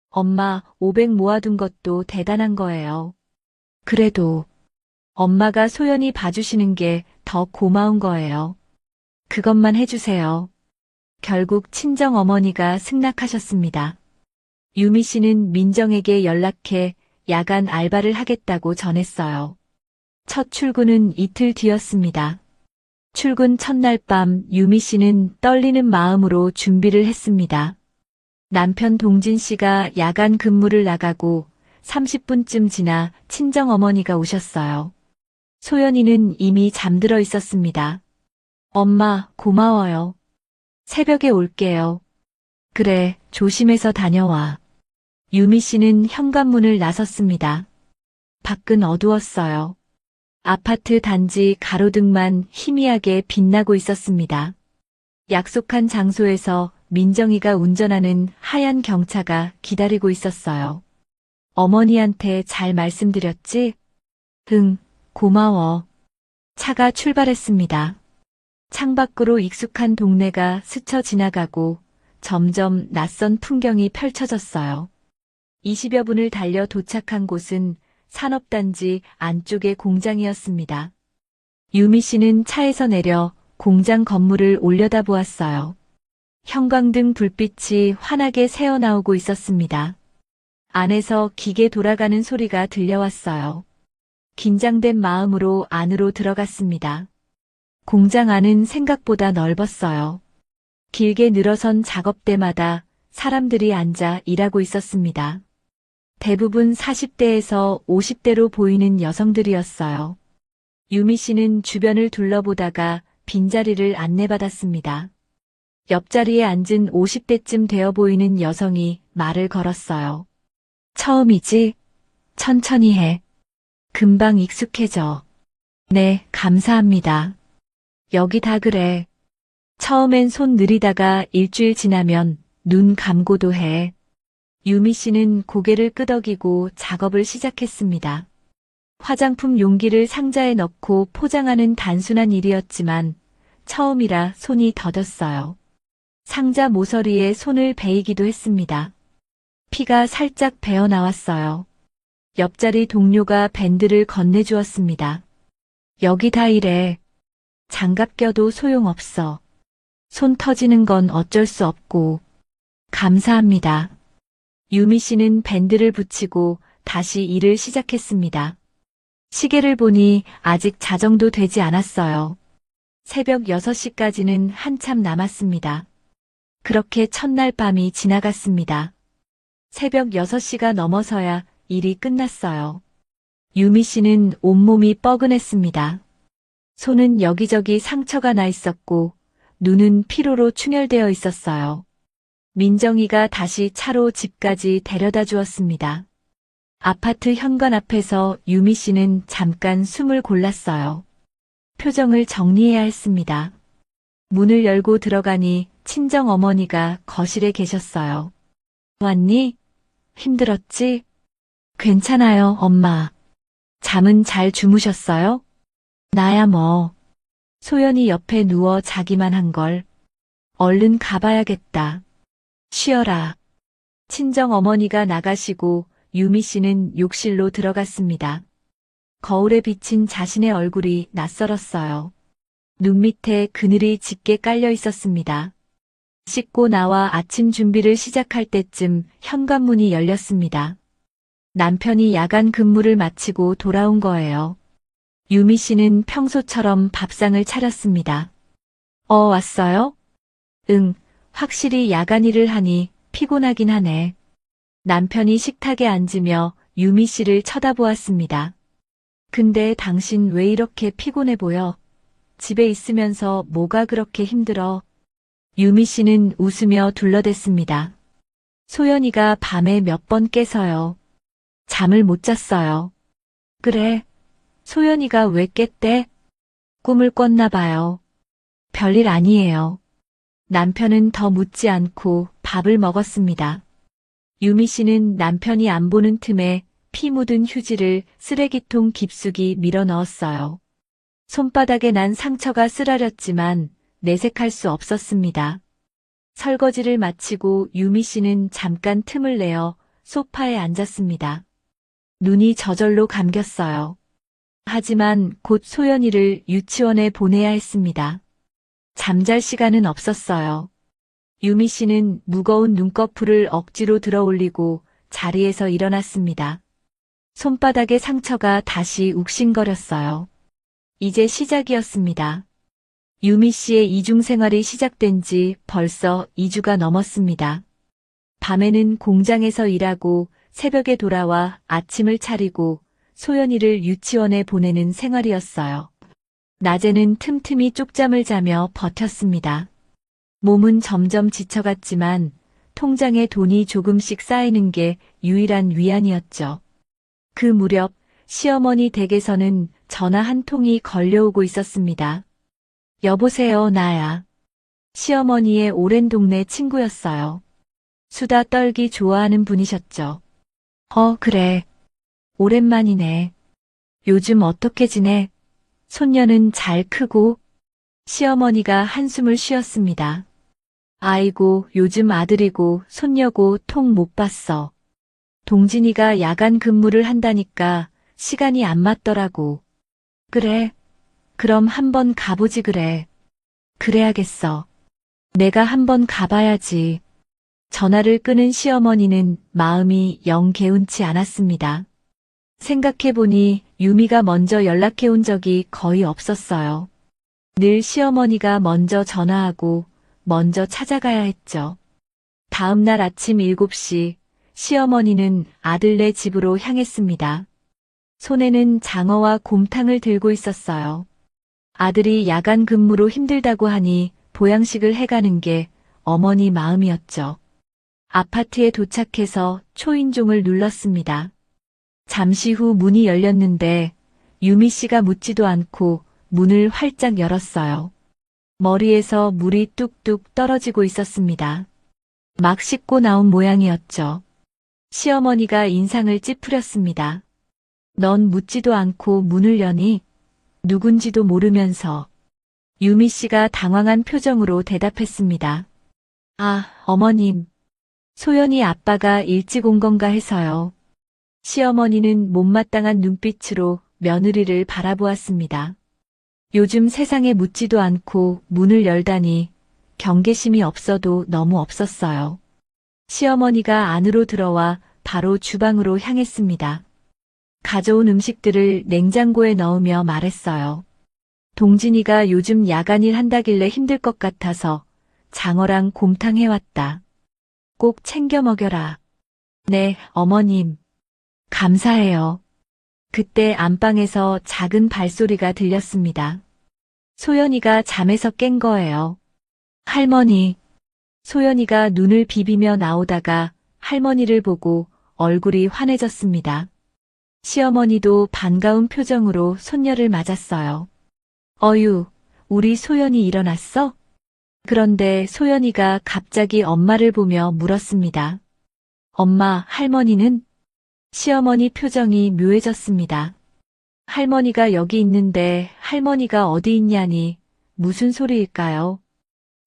엄마 500 모아둔 것도 대단한 거예요. 그래도 엄마가 소연이 봐주시는 게 더 고마운 거예요. 그것만 해주세요. 결국 친정 어머니가 승낙하셨습니다. 유미 씨는 민정에게 연락해 야간 알바를 하겠다고 전했어요. 첫 출근은 이틀 뒤였습니다. 출근 첫날 밤 유미 씨는 떨리는 마음으로 준비를 했습니다. 남편 동진 씨가 야간 근무를 나가고 30분쯤 지나 친정 어머니가 오셨어요. 소연이는 이미 잠들어 있었습니다. 엄마, 고마워요. 새벽에 올게요. 그래, 조심해서 다녀와. 유미 씨는 현관문을 나섰습니다. 밖은 어두웠어요. 아파트 단지 가로등만 희미하게 빛나고 있었습니다. 약속한 장소에서 민정이가 운전하는 하얀 경차가 기다리고 있었어요. 어머니한테 잘 말씀드렸지? 응, 고마워. 차가 출발했습니다. 창밖으로 익숙한 동네가 스쳐 지나가고 점점 낯선 풍경이 펼쳐졌어요. 20여 분을 달려 도착한 곳은 산업단지 안쪽의 공장이었습니다. 유미 씨는 차에서 내려 공장 건물을 올려다보았어요. 형광등 불빛이 환하게 새어나오고 있었습니다. 안에서 기계 돌아가는 소리가 들려왔어요. 긴장된 마음으로 안으로 들어갔습니다. 공장 안은 생각보다 넓었어요. 길게 늘어선 작업대마다 사람들이 앉아 일하고 있었습니다. 대부분 40대에서 50대로 보이는 여성들이었어요. 유미 씨는 주변을 둘러보다가 빈자리를 안내받았습니다. 옆자리에 앉은 50대쯤 되어 보이는 여성이 말을 걸었어요. 처음이지? 천천히 해. 금방 익숙해져. 네, 감사합니다. 여기 다 그래. 처음엔 손 느리다가 일주일 지나면 눈 감고도 해. 유미 씨는 고개를 끄덕이고 작업을 시작했습니다. 화장품 용기를 상자에 넣고 포장하는 단순한 일이었지만 처음이라 손이 더뎠어요. 상자 모서리에 손을 베이기도 했습니다. 피가 살짝 배어 나왔어요. 옆자리 동료가 밴드를 건네주었습니다. 여기 다 이래. 장갑 껴도 소용없어. 손 터지는 건 어쩔 수 없고. 감사합니다. 유미 씨는 밴드를 붙이고 다시 일을 시작했습니다. 시계를 보니 아직 자정도 되지 않았어요. 새벽 6시까지는 한참 남았습니다. 그렇게 첫날 밤이 지나갔습니다. 새벽 6시가 넘어서야 일이 끝났어요. 유미 씨는 온몸이 뻐근했습니다. 손은 여기저기 상처가 나 있었고 눈은 피로로 충혈되어 있었어요. 민정이가 다시 차로 집까지 데려다 주었습니다. 아파트 현관 앞에서 유미 씨는 잠깐 숨을 골랐어요. 표정을 정리해야 했습니다. 문을 열고 들어가니 친정 어머니가 거실에 계셨어요. 왔니? 힘들었지? 괜찮아요, 엄마. 잠은 잘 주무셨어요? 나야 뭐. 소연이 옆에 누워 자기만 한 걸. 얼른 가봐야겠다. 쉬어라. 친정 어머니가 나가시고 유미 씨는 욕실로 들어갔습니다. 거울에 비친 자신의 얼굴이 낯설었어요. 눈 밑에 그늘이 짙게 깔려 있었습니다. 씻고 나와 아침 준비를 시작할 때쯤 현관문이 열렸습니다. 남편이 야간 근무를 마치고 돌아온 거예요. 유미 씨는 평소처럼 밥상을 차렸습니다. 왔어요? 응, 확실히 야간 일을 하니 피곤하긴 하네. 남편이 식탁에 앉으며 유미 씨를 쳐다보았습니다. 근데 당신 왜 이렇게 피곤해 보여? 집에 있으면서 뭐가 그렇게 힘들어? 유미 씨는 웃으며 둘러댔습니다. 소연이가 밤에 몇 번 깨서요. 잠을 못 잤어요. 그래. 소연이가 왜 깼대? 꿈을 꿨나 봐요. 별일 아니에요. 남편은 더 묻지 않고 밥을 먹었습니다. 유미 씨는 남편이 안 보는 틈에 피 묻은 휴지를 쓰레기통 깊숙이 밀어 넣었어요. 손바닥에 난 상처가 쓰라렸지만 내색할 수 없었습니다. 설거지를 마치고 유미 씨는 잠깐 틈을 내어 소파에 앉았습니다. 눈이 저절로 감겼어요. 하지만 곧 소연이를 유치원에 보내야 했습니다. 잠잘 시간은 없었어요. 유미 씨는 무거운 눈꺼풀을 억지로 들어 올리고 자리에서 일어났습니다. 손바닥의 상처가 다시 욱신거렸어요. 이제 시작이었습니다. 유미 씨의 이중생활이 시작된 지 벌써 2주가 넘었습니다. 밤에는 공장에서 일하고 새벽에 돌아와 아침을 차리고 소연이를 유치원에 보내는 생활이었어요. 낮에는 틈틈이 쪽잠을 자며 버텼습니다. 몸은 점점 지쳐갔지만 통장에 돈이 조금씩 쌓이는 게 유일한 위안이었죠. 그 무렵 시어머니 댁에서는 전화 한 통이 걸려오고 있었습니다. 여보세요, 나야. 시어머니의 오랜 동네 친구였어요. 수다 떨기 좋아하는 분이셨죠. 그래. 오랜만이네. 요즘 어떻게 지내? 손녀는 잘 크고? 시어머니가 한숨을 쉬었습니다. 아이고, 요즘 아들이고 손녀고 통 못 봤어. 동진이가 야간 근무를 한다니까 시간이 안 맞더라고. 그래. 그럼 한번 가보지 그래. 그래야겠어. 내가 한번 가봐야지. 전화를 끊은 시어머니는 마음이 영 개운치 않았습니다. 생각해보니 유미가 먼저 연락해온 적이 거의 없었어요. 늘 시어머니가 먼저 전화하고 먼저 찾아가야 했죠. 다음 날 아침 7시 시어머니는 아들네 집으로 향했습니다. 손에는 장어와 곰탕을 들고 있었어요. 아들이 야간 근무로 힘들다고 하니 보양식을 해가는 게 어머니 마음이었죠. 아파트에 도착해서 초인종을 눌렀습니다. 잠시 후 문이 열렸는데 유미 씨가 묻지도 않고 문을 활짝 열었어요. 머리에서 물이 뚝뚝 떨어지고 있었습니다. 막 씻고 나온 모양이었죠. 시어머니가 인상을 찌푸렸습니다. 넌 묻지도 않고 문을 여니? 누군지도 모르면서. 유미 씨가 당황한 표정으로 대답했습니다. 아, 어머님. 소연이 아빠가 일찍 온 건가 해서요. 시어머니는 못마땅한 눈빛으로 며느리를 바라보았습니다. 요즘 세상에 묻지도 않고 문을 열다니 경계심이 없어도 너무 없었어요. 시어머니가 안으로 들어와 바로 주방으로 향했습니다. 가져온 음식들을 냉장고에 넣으며 말했어요. 동진이가 요즘 야간일 한다길래 힘들 것 같아서 장어랑 곰탕 해왔다. 꼭 챙겨 먹여라. 네, 어머님. 감사해요. 그때 안방에서 작은 발소리가 들렸습니다. 소연이가 잠에서 깬 거예요. 할머니. 소연이가 눈을 비비며 나오다가 할머니를 보고 얼굴이 환해졌습니다. 시어머니도 반가운 표정으로 손녀를 맞았어요. 어유, 우리 소연이 일어났어? 그런데 소연이가 갑자기 엄마를 보며 물었습니다. 엄마, 할머니는? 시어머니 표정이 묘해졌습니다. 할머니가 여기 있는데 할머니가 어디 있냐니 무슨 소리일까요?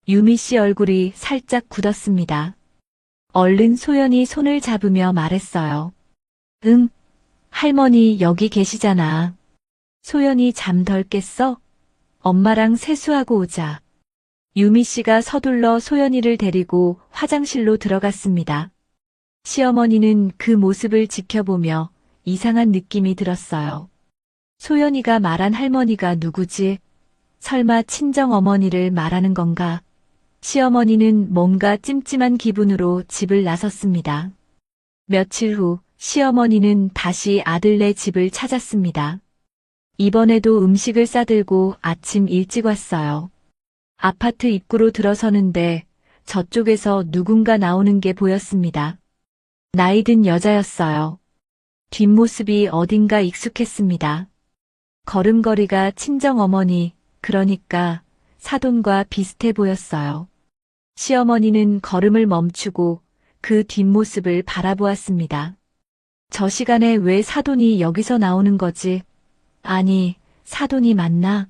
유미 씨 얼굴이 살짝 굳었습니다. 얼른 소연이 손을 잡으며 말했어요. 응, 할머니 여기 계시잖아. 소연이 잠 덜 깼어? 엄마랑 세수하고 오자. 유미 씨가 서둘러 소연이를 데리고 화장실로 들어갔습니다. 시어머니는 그 모습을 지켜보며 이상한 느낌이 들었어요. 소연이가 말한 할머니가 누구지? 설마 친정어머니를 말하는 건가? 시어머니는 뭔가 찜찜한 기분으로 집을 나섰습니다. 며칠 후 시어머니는 다시 아들네 집을 찾았습니다. 이번에도 음식을 싸들고 아침 일찍 왔어요. 아파트 입구로 들어서는데 저쪽에서 누군가 나오는 게 보였습니다. 나이든 여자였어요. 뒷모습이 어딘가 익숙했습니다. 걸음걸이가 친정어머니, 그러니까 사돈과 비슷해 보였어요. 시어머니는 걸음을 멈추고 그 뒷모습을 바라보았습니다. 저 시간에 왜 사돈이 여기서 나오는 거지? 아니, 사돈이 맞나?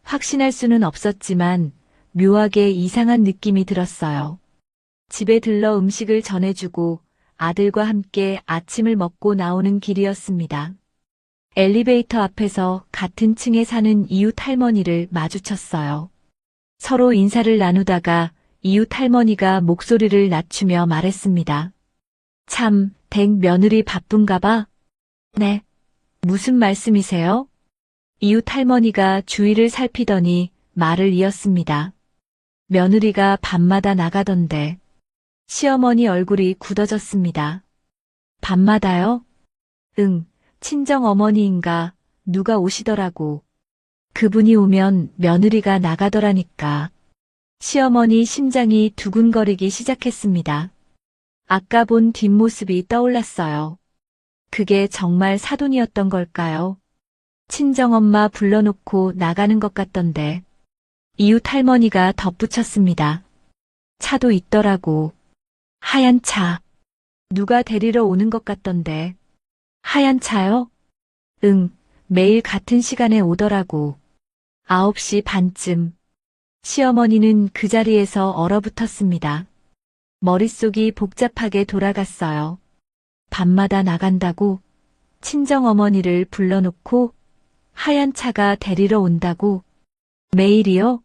확신할 수는 없었지만 묘하게 이상한 느낌이 들었어요. 집에 들러 음식을 전해주고 아들과 함께 아침을 먹고 나오는 길이었습니다. 엘리베이터 앞에서 같은 층에 사는 이웃 할머니를 마주쳤어요. 서로 인사를 나누다가 이웃 할머니가 목소리를 낮추며 말했습니다. 참, 댁 며느리 바쁜가 봐? 네. 무슨 말씀이세요? 이웃 할머니가 주위를 살피더니 말을 이었습니다. 며느리가 밤마다 나가던데. 시어머니 얼굴이 굳어졌습니다. 밤마다요? 응, 친정어머니인가 누가 오시더라고. 그분이 오면 며느리가 나가더라니까. 시어머니 심장이 두근거리기 시작했습니다. 아까 본 뒷모습이 떠올랐어요. 그게 정말 사돈이었던 걸까요? 친정엄마 불러놓고 나가는 것 같던데. 이웃 할머니가 덧붙였습니다. 차도 있더라고. 하얀 차. 누가 데리러 오는 것 같던데. 하얀 차요? 응, 매일 같은 시간에 오더라고. 9시 반쯤. 시어머니는 그 자리에서 얼어붙었습니다. 머릿속이 복잡하게 돌아갔어요. 밤마다 나간다고? 친정어머니를 불러놓고? 하얀 차가 데리러 온다고? 매일이요?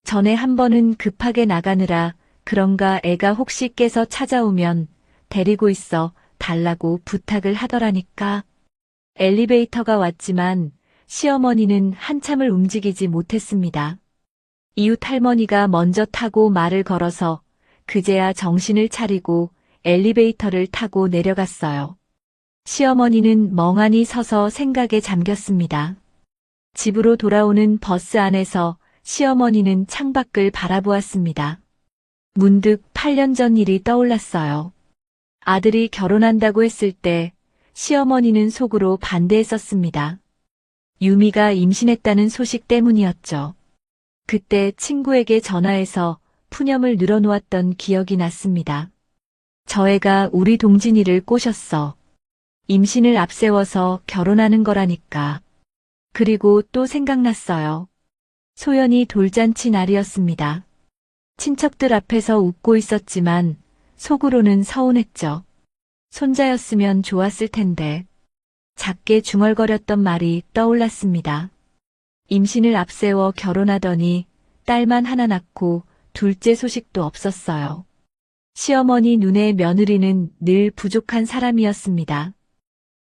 전에 한 번은 급하게 나가느라 그런가 애가 혹시 깨서 찾아오면 데리고 있어 달라고 부탁을 하더라니까. 엘리베이터가 왔지만 시어머니는 한참을 움직이지 못했습니다. 이웃 할머니가 먼저 타고 말을 걸어서 그제야 정신을 차리고 엘리베이터를 타고 내려갔어요. 시어머니는 멍하니 서서 생각에 잠겼습니다. 집으로 돌아오는 버스 안에서 시어머니는 창밖을 바라보았습니다. 문득 8년 전 일이 떠올랐어요. 아들이 결혼한다고 했을 때 시어머니는 속으로 반대했었습니다. 유미가 임신했다는 소식 때문이었죠. 그때 친구에게 전화해서 푸념을 늘어놓았던 기억이 났습니다. 저 애가 우리 동진이를 꼬셨어. 임신을 앞세워서 결혼하는 거라니까. 그리고 또 생각났어요. 소연이 돌잔치 날이었습니다. 친척들 앞에서 웃고 있었지만 속으로는 서운했죠. 손자였으면 좋았을 텐데. 작게 중얼거렸던 말이 떠올랐습니다. 임신을 앞세워 결혼하더니 딸만 하나 낳고 둘째 소식도 없었어요. 시어머니 눈에 며느리는 늘 부족한 사람이었습니다.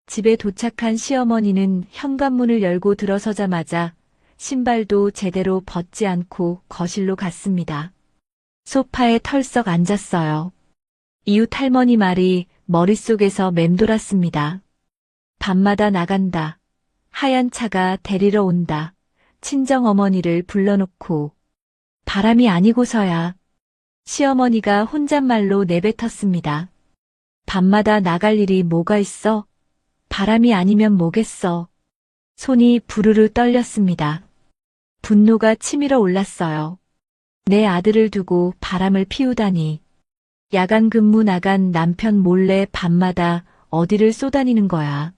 집에 도착한 시어머니는 현관문을 열고 들어서자마자 신발도 제대로 벗지 않고 거실로 갔습니다. 소파에 털썩 앉았어요. 이웃 할머니 말이 머릿속에서 맴돌았습니다. 밤마다 나간다. 하얀 차가 데리러 온다. 친정어머니를 불러놓고. 바람이 아니고서야. 시어머니가 혼잣말로 내뱉었습니다. 밤마다 나갈 일이 뭐가 있어? 바람이 아니면 뭐겠어. 손이 부르르 떨렸습니다. 분노가 치밀어 올랐어요. 내 아들을 두고 바람을 피우다니. 야간 근무 나간 남편 몰래 밤마다 어디를 쏘다니는 거야.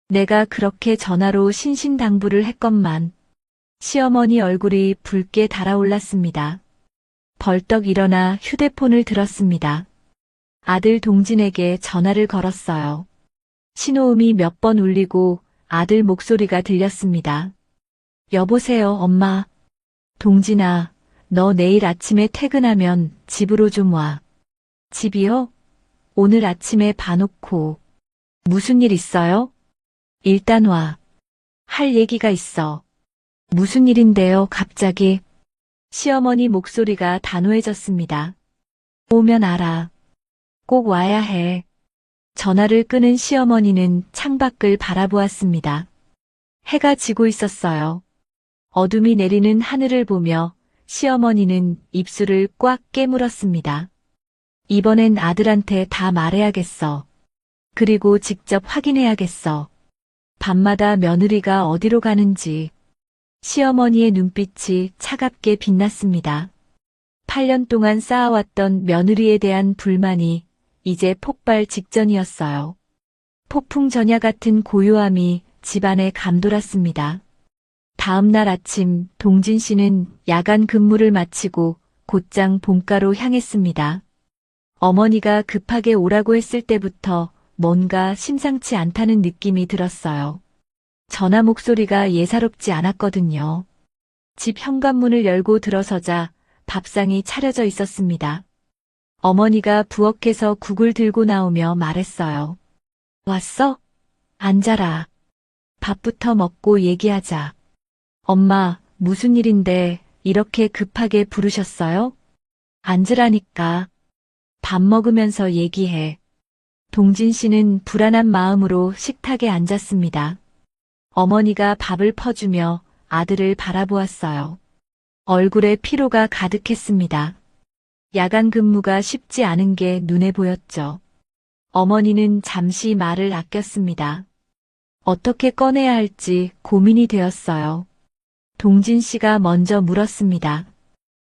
내가 그렇게 전화로 신신당부를 했건만. 시어머니 얼굴이 붉게 달아올랐습니다. 벌떡 일어나 휴대폰을 들었습니다. 아들 동진에게 전화를 걸었어요. 신호음이 몇 번 울리고 아들 목소리가 들렸습니다. 여보세요, 엄마. 동진아, 너 내일 아침에 퇴근하면 집으로 좀 와. 집이요? 오늘 아침에 봐놓고. 무슨 일 있어요? 일단 와. 할 얘기가 있어. 무슨 일인데요, 갑자기? 시어머니 목소리가 단호해졌습니다. 오면 알아. 꼭 와야 해. 전화를 끊은 시어머니는 창밖을 바라보았습니다. 해가 지고 있었어요. 어둠이 내리는 하늘을 보며 시어머니는 입술을 꽉 깨물었습니다. 이번엔 아들한테 다 말해야겠어. 그리고 직접 확인해야겠어. 밤마다 며느리가 어디로 가는지. 시어머니의 눈빛이 차갑게 빛났습니다. 8년 동안 쌓아왔던 며느리에 대한 불만이 이제 폭발 직전이었어요. 폭풍 전야 같은 고요함이 집안에 감돌았습니다. 다음 날 아침 동진 씨는 야간 근무를 마치고 곧장 본가로 향했습니다. 어머니가 급하게 오라고 했을 때부터 뭔가 심상치 않다는 느낌이 들었어요. 전화 목소리가 예사롭지 않았거든요. 집 현관문을 열고 들어서자 밥상이 차려져 있었습니다. 어머니가 부엌에서 국을 들고 나오며 말했어요. 왔어? 앉아라. 밥부터 먹고 얘기하자. 엄마, 무슨 일인데 이렇게 급하게 부르셨어요? 앉으라니까. 밥 먹으면서 얘기해. 동진 씨는 불안한 마음으로 식탁에 앉았습니다. 어머니가 밥을 퍼주며 아들을 바라보았어요. 얼굴에 피로가 가득했습니다. 야간 근무가 쉽지 않은 게 눈에 보였죠. 어머니는 잠시 말을 아꼈습니다. 어떻게 꺼내야 할지 고민이 되었어요. 동진 씨가 먼저 물었습니다.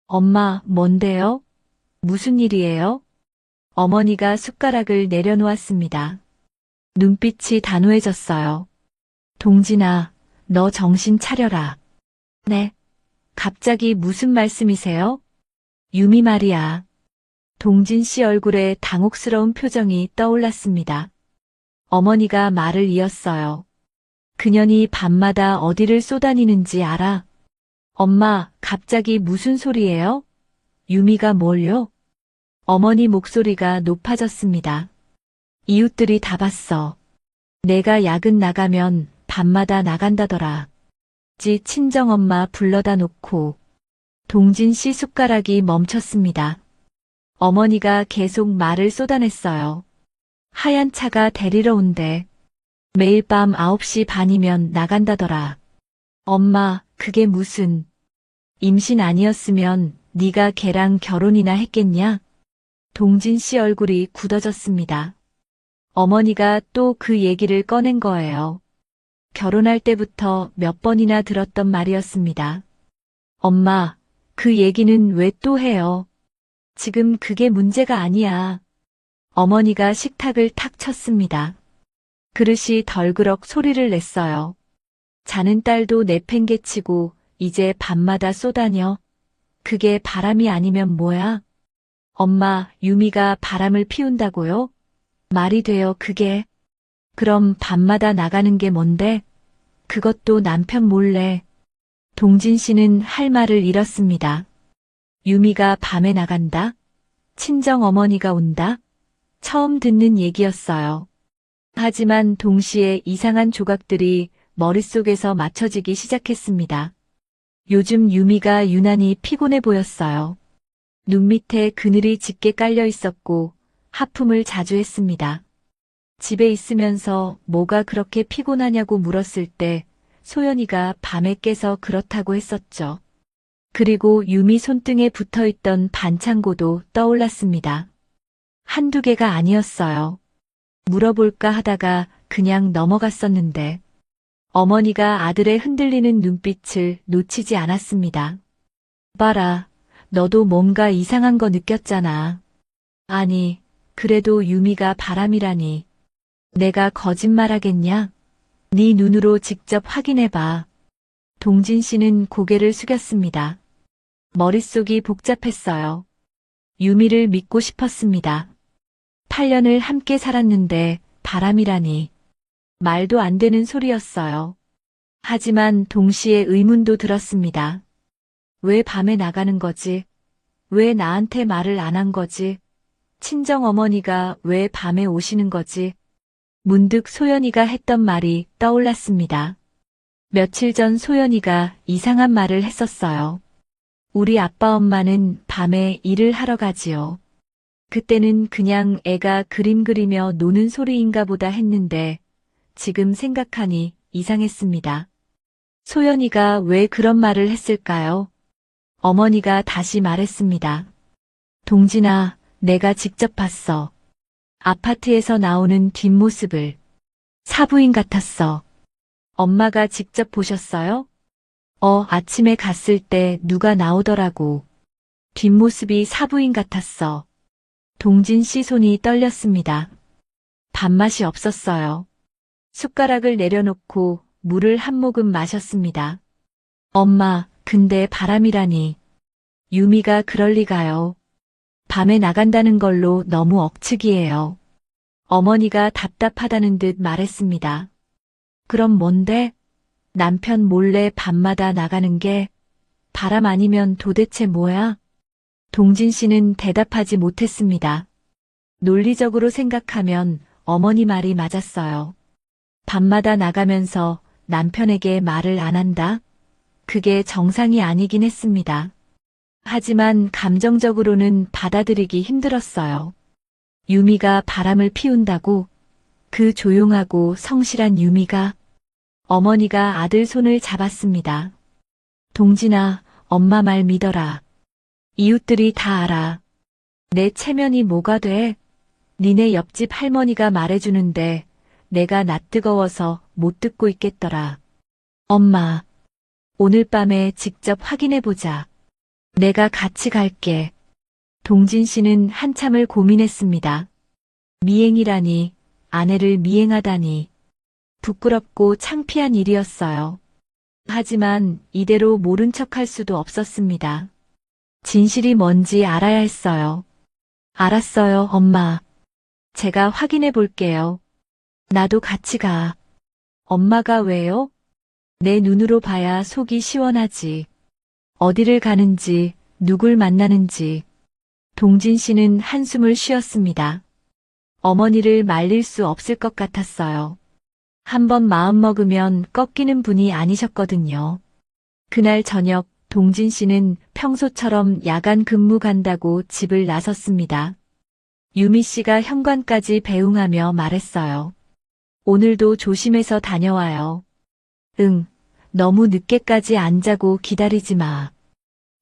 엄마, 뭔데요? 무슨 일이에요? 어머니가 숟가락을 내려놓았습니다. 눈빛이 단호해졌어요. 동진아, 너 정신 차려라. 네. 갑자기 무슨 말씀이세요? 유미 말이야. 동진 씨 얼굴에 당혹스러운 표정이 떠올랐습니다. 어머니가 말을 이었어요. 그년이 밤마다 어디를 쏘다니는지 알아? 엄마, 갑자기 무슨 소리예요? 유미가 뭘요? 어머니 목소리가 높아졌습니다. 이웃들이 다 봤어. 내가 야근 나가면 밤마다 나간다더라. 지 친정엄마 불러다 놓고. 동진 씨 숟가락이 멈췄습니다. 어머니가 계속 말을 쏟아냈어요. 하얀 차가 데리러 온대. 매일 밤 9시 반이면 나간다더라. 엄마, 그게 무슨. 임신 아니었으면 네가 걔랑 결혼이나 했겠냐? 동진 씨 얼굴이 굳어졌습니다. 어머니가 또 그 얘기를 꺼낸 거예요. 결혼할 때부터 몇 번이나 들었던 말이었습니다. 엄마, 그 얘기는 왜 또 해요? 지금 그게 문제가 아니야. 어머니가 식탁을 탁 쳤습니다. 그릇이 덜그럭 소리를 냈어요. 자는 딸도 내팽개치고 이제 밤마다 쏘다녀. 그게 바람이 아니면 뭐야? 엄마, 유미가 바람을 피운다고요? 말이 돼요, 그게. 그럼 밤마다 나가는 게 뭔데? 그것도 남편 몰래. 동진 씨는 할 말을 잃었습니다. 유미가 밤에 나간다? 친정 어머니가 온다? 처음 듣는 얘기였어요. 하지만 동시에 이상한 조각들이 머릿속에서 맞춰지기 시작했습니다. 요즘 유미가 유난히 피곤해 보였어요. 눈 밑에 그늘이 짙게 깔려 있었고 하품을 자주 했습니다. 집에 있으면서 뭐가 그렇게 피곤하냐고 물었을 때 소연이가 밤에 깨서 그렇다고 했었죠. 그리고 유미 손등에 붙어있던 반창고도 떠올랐습니다. 한두 개가 아니었어요. 물어볼까 하다가 그냥 넘어갔었는데 어머니가 아들의 흔들리는 눈빛을 놓치지 않았습니다. 봐라, 너도 뭔가 이상한 거 느꼈잖아. 아니, 그래도 유미가 바람이라니. 내가 거짓말하겠냐? 네 눈으로 직접 확인해봐. 동진 씨는 고개를 숙였습니다. 머릿속이 복잡했어요. 유미를 믿고 싶었습니다. 8년을 함께 살았는데 바람이라니. 말도 안 되는 소리였어요. 하지만 동시에 의문도 들었습니다. 왜 밤에 나가는 거지? 왜 나한테 말을 안 한 거지? 친정 어머니가 왜 밤에 오시는 거지? 문득 소연이가 했던 말이 떠올랐습니다. 며칠 전 소연이가 이상한 말을 했었어요. 우리 아빠 엄마는 밤에 일을 하러 가지요. 그때는 그냥 애가 그림 그리며 노는 소리인가 보다 했는데 지금 생각하니 이상했습니다. 소연이가 왜 그런 말을 했을까요? 어머니가 다시 말했습니다. 동진아, 내가 직접 봤어. 아파트에서 나오는 뒷모습을. 사부인 같았어. 엄마가 직접 보셨어요? 아침에 갔을 때 누가 나오더라고. 뒷모습이 사부인 같았어. 동진 씨 손이 떨렸습니다. 밥맛이 없었어요. 숟가락을 내려놓고 물을 한 모금 마셨습니다. 엄마, 근데 바람이라니. 유미가 그럴 리가요. 밤에 나간다는 걸로 너무 억측이에요. 어머니가 답답하다는 듯 말했습니다. 그럼 뭔데? 남편 몰래 밤마다 나가는 게 바람 아니면 도대체 뭐야? 동진 씨는 대답하지 못했습니다. 논리적으로 생각하면 어머니 말이 맞았어요. 밤마다 나가면서 남편에게 말을 안 한다? 그게 정상이 아니긴 했습니다. 하지만 감정적으로는 받아들이기 힘들었어요. 유미가 바람을 피운다고? 그 조용하고 성실한 유미가? 어머니가 아들 손을 잡았습니다. 동진아, 엄마 말 믿어라. 이웃들이 다 알아. 내 체면이 뭐가 돼? 니네 옆집 할머니가 말해주는데 내가 낯뜨거워서 못 듣고 있겠더라. 엄마, 오늘 밤에 직접 확인해보자. 내가 같이 갈게. 동진 씨는 한참을 고민했습니다. 미행이라니, 아내를 미행하다니. 부끄럽고 창피한 일이었어요. 하지만 이대로 모른 척할 수도 없었습니다. 진실이 뭔지 알아야 했어요. 알았어요, 엄마. 제가 확인해 볼게요. 나도 같이 가. 엄마가 왜요? 내 눈으로 봐야 속이 시원하지. 어디를 가는지, 누굴 만나는지. 동진 씨는 한숨을 쉬었습니다. 어머니를 말릴 수 없을 것 같았어요. 한번 마음먹으면 꺾이는 분이 아니셨거든요. 그날 저녁 동진 씨는 평소처럼 야간 근무 간다고 집을 나섰습니다. 유미 씨가 현관까지 배웅하며 말했어요. 오늘도 조심해서 다녀와요. 응, 너무 늦게까지 안 자고 기다리지 마.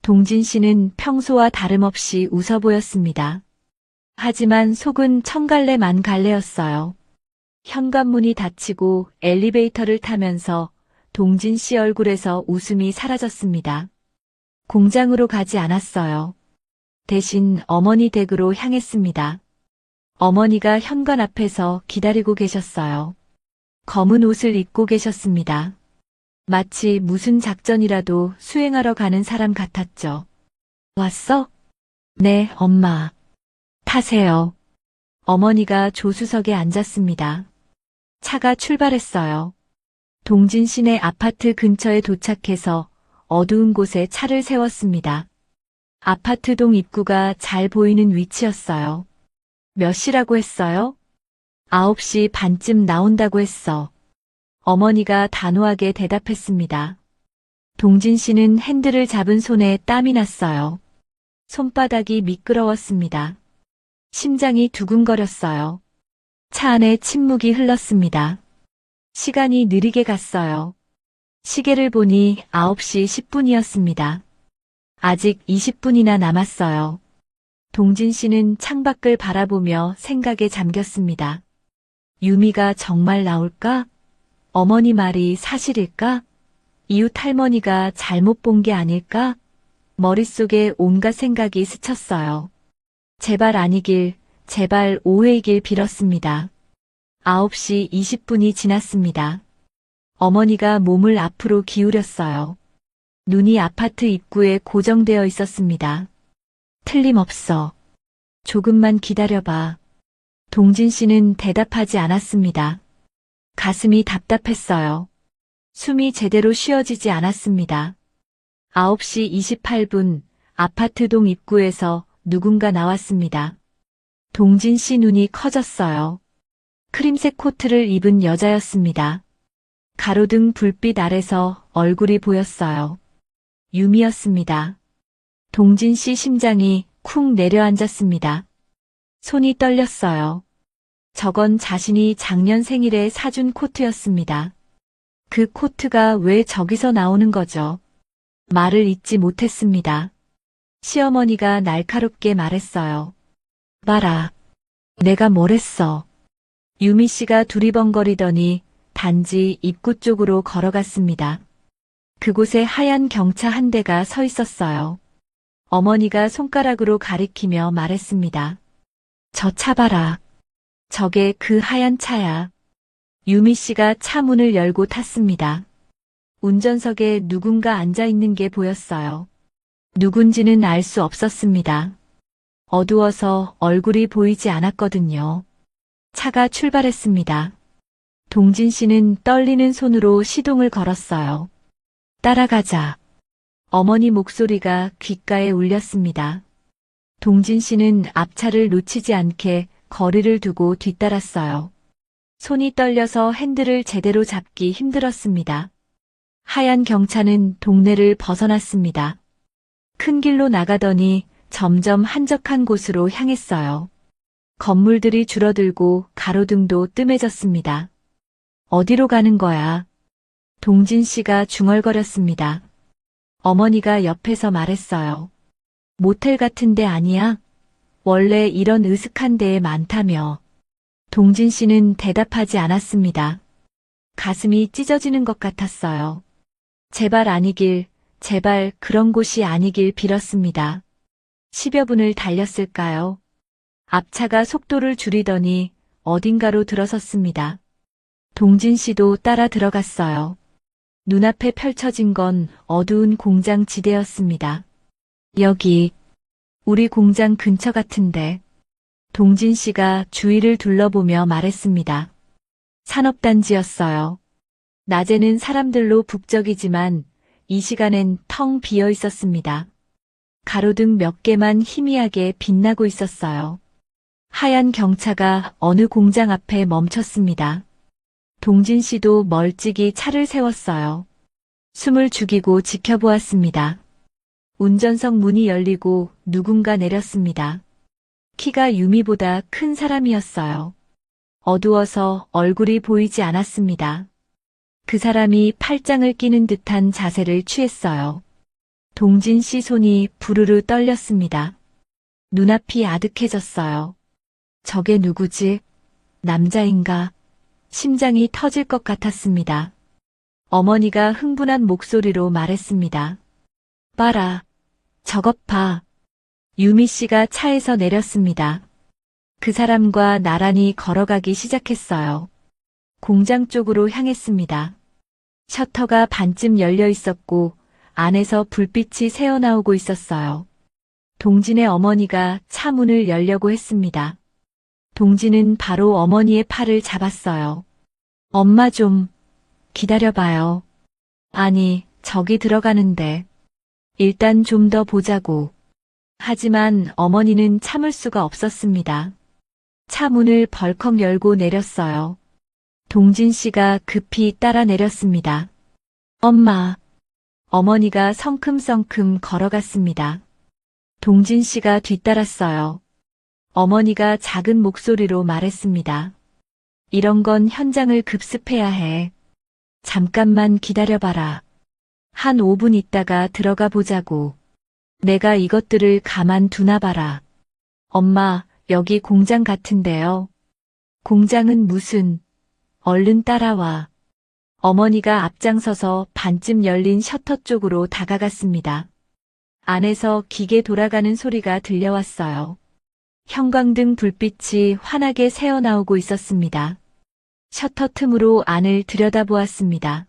동진 씨는 평소와 다름없이 웃어 보였습니다. 하지만 속은 천갈래만 갈래였어요. 현관문이 닫히고 엘리베이터를 타면서 동진 씨 얼굴에서 웃음이 사라졌습니다. 공장으로 가지 않았어요. 대신 어머니 댁으로 향했습니다. 어머니가 현관 앞에서 기다리고 계셨어요. 검은 옷을 입고 계셨습니다. 마치 무슨 작전이라도 수행하러 가는 사람 같았죠. 왔어? 네, 엄마. 타세요. 어머니가 조수석에 앉았습니다. 차가 출발했어요. 동진 씨네 아파트 근처에 도착해서 어두운 곳에 차를 세웠습니다. 아파트동 입구가 잘 보이는 위치였어요. 몇 시라고 했어요? 9시 반쯤 나온다고 했어. 어머니가 단호하게 대답했습니다. 동진 씨는 핸들을 잡은 손에 땀이 났어요. 손바닥이 미끄러웠습니다. 심장이 두근거렸어요. 차 안에 침묵이 흘렀습니다. 시간이 느리게 갔어요. 시계를 보니 9시 10분이었습니다. 아직 20분이나 남았어요. 동진 씨는 창밖을 바라보며 생각에 잠겼습니다. 유미가 정말 나올까? 어머니 말이 사실일까? 이웃 할머니가 잘못 본 게 아닐까? 머릿속에 온갖 생각이 스쳤어요. 제발 아니길, 제발 오해이길 빌었습니다. 9시 20분이 지났습니다. 어머니가 몸을 앞으로 기울였어요. 눈이 아파트 입구에 고정되어 있었습니다. 틀림없어. 조금만 기다려봐. 동진 씨는 대답하지 않았습니다. 가슴이 답답했어요. 숨이 제대로 쉬어지지 않았습니다. 9시 28분 아파트동 입구에서 누군가 나왔습니다. 동진 씨 눈이 커졌어요. 크림색 코트를 입은 여자였습니다. 가로등 불빛 아래서 얼굴이 보였어요. 유미였습니다. 동진 씨 심장이 쿵 내려앉았습니다. 손이 떨렸어요. 저건 자신이 작년 생일에 사준 코트였습니다. 그 코트가 왜 저기서 나오는 거죠? 말을 잇지 못했습니다. 시어머니가 날카롭게 말했어요. 봐라. 내가 뭘 했어. 유미 씨가 두리번거리더니 단지 입구 쪽으로 걸어갔습니다. 그곳에 하얀 경차 한 대가 서 있었어요. 어머니가 손가락으로 가리키며 말했습니다. 저 차 봐라. 저게 그 하얀 차야. 유미 씨가 차 문을 열고 탔습니다. 운전석에 누군가 앉아 있는 게 보였어요. 누군지는 알 수 없었습니다. 어두워서 얼굴이 보이지 않았거든요. 차가 출발했습니다. 동진 씨는 떨리는 손으로 시동을 걸었어요. 따라가자. 어머니 목소리가 귓가에 울렸습니다. 동진 씨는 앞차를 놓치지 않게 거리를 두고 뒤따랐어요. 손이 떨려서 핸들을 제대로 잡기 힘들었습니다. 하얀 경차는 동네를 벗어났습니다. 큰 길로 나가더니 점점 한적한 곳으로 향했어요. 건물들이 줄어들고 가로등도 뜸해졌습니다. 어디로 가는 거야? 동진 씨가 중얼거렸습니다. 어머니가 옆에서 말했어요. 모텔 같은 데 아니야? 원래 이런 으슥한 데에 많다며. 동진 씨는 대답하지 않았습니다. 가슴이 찢어지는 것 같았어요. 제발 아니길, 제발 그런 곳이 아니길 빌었습니다. 10여 분을 달렸을까요? 앞차가 속도를 줄이더니 어딘가로 들어섰습니다. 동진 씨도 따라 들어갔어요. 눈앞에 펼쳐진 건 어두운 공장 지대였습니다. 여기, 우리 공장 근처 같은데. 동진 씨가 주위를 둘러보며 말했습니다. 산업단지였어요. 낮에는 사람들로 북적이지만 이 시간엔 텅 비어 있었습니다. 가로등 몇 개만 희미하게 빛나고 있었어요. 하얀 경차가 어느 공장 앞에 멈췄습니다. 동진 씨도 멀찍이 차를 세웠어요. 숨을 죽이고 지켜보았습니다. 운전석 문이 열리고 누군가 내렸습니다. 키가 유미보다 큰 사람이었어요. 어두워서 얼굴이 보이지 않았습니다. 그 사람이 팔짱을 끼는 듯한 자세를 취했어요. 동진 씨 손이 부르르 떨렸습니다. 눈앞이 아득해졌어요. 저게 누구지? 남자인가? 심장이 터질 것 같았습니다. 어머니가 흥분한 목소리로 말했습니다. 봐라. 저것 봐. 유미 씨가 차에서 내렸습니다. 그 사람과 나란히 걸어가기 시작했어요. 공장 쪽으로 향했습니다. 셔터가 반쯤 열려 있었고 안에서 불빛이 새어나오고 있었어요. 동진의 어머니가 차 문을 열려고 했습니다. 동진은 바로 어머니의 팔을 잡았어요. 엄마 좀 기다려봐요. 아니, 저기 들어가는데. 일단 좀 더 보자고. 하지만 어머니는 참을 수가 없었습니다. 차 문을 벌컥 열고 내렸어요. 동진 씨가 급히 따라 내렸습니다. 엄마. 어머니가 성큼성큼 걸어갔습니다. 동진 씨가 뒤따랐어요. 어머니가 작은 목소리로 말했습니다. 이런 건 현장을 급습해야 해. 잠깐만 기다려봐라. 한 5분 있다가 들어가 보자고. 내가 이것들을 가만 두나 봐라. 엄마, 여기 공장 같은데요. 공장은 무슨? 얼른 따라와. 어머니가 앞장서서 반쯤 열린 셔터 쪽으로 다가갔습니다. 안에서 기계 돌아가는 소리가 들려왔어요. 형광등 불빛이 환하게 새어나오고 있었습니다. 셔터 틈으로 안을 들여다보았습니다.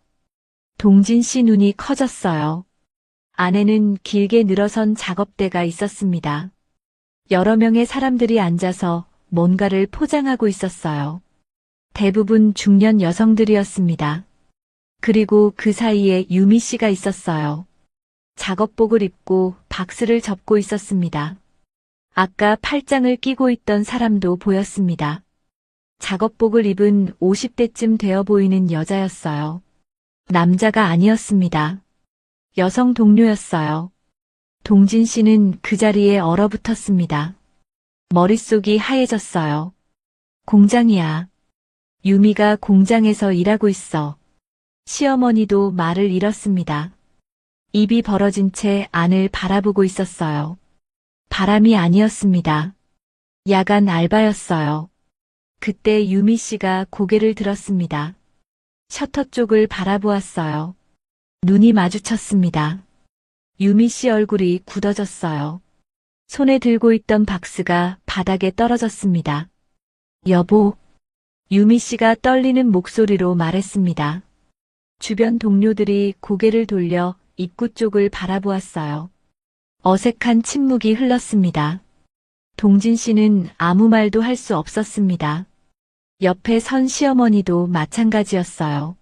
동진 씨 눈이 커졌어요. 안에는 길게 늘어선 작업대가 있었습니다. 여러 명의 사람들이 앉아서 뭔가를 포장하고 있었어요. 대부분 중년 여성들이었습니다. 그리고 그 사이에 유미 씨가 있었어요. 작업복을 입고 박스를 접고 있었습니다. 아까 팔짱을 끼고 있던 사람도 보였습니다. 작업복을 입은 50대쯤 되어 보이는 여자였어요. 남자가 아니었습니다. 여성 동료였어요. 동진 씨는 그 자리에 얼어붙었습니다. 머릿속이 하얘졌어요. 공장이야. 유미가 공장에서 일하고 있어. 시어머니도 말을 잃었습니다. 입이 벌어진 채 안을 바라보고 있었어요. 바람이 아니었습니다. 야간 알바였어요. 그때 유미 씨가 고개를 들었습니다. 셔터 쪽을 바라보았어요. 눈이 마주쳤습니다. 유미 씨 얼굴이 굳어졌어요. 손에 들고 있던 박스가 바닥에 떨어졌습니다. 여보, 유미 씨가 떨리는 목소리로 말했습니다. 주변 동료들이 고개를 돌려 입구 쪽을 바라보았어요. 어색한 침묵이 흘렀습니다. 동진 씨는 아무 말도 할 수 없었습니다. 옆에 선 시어머니도 마찬가지였어요.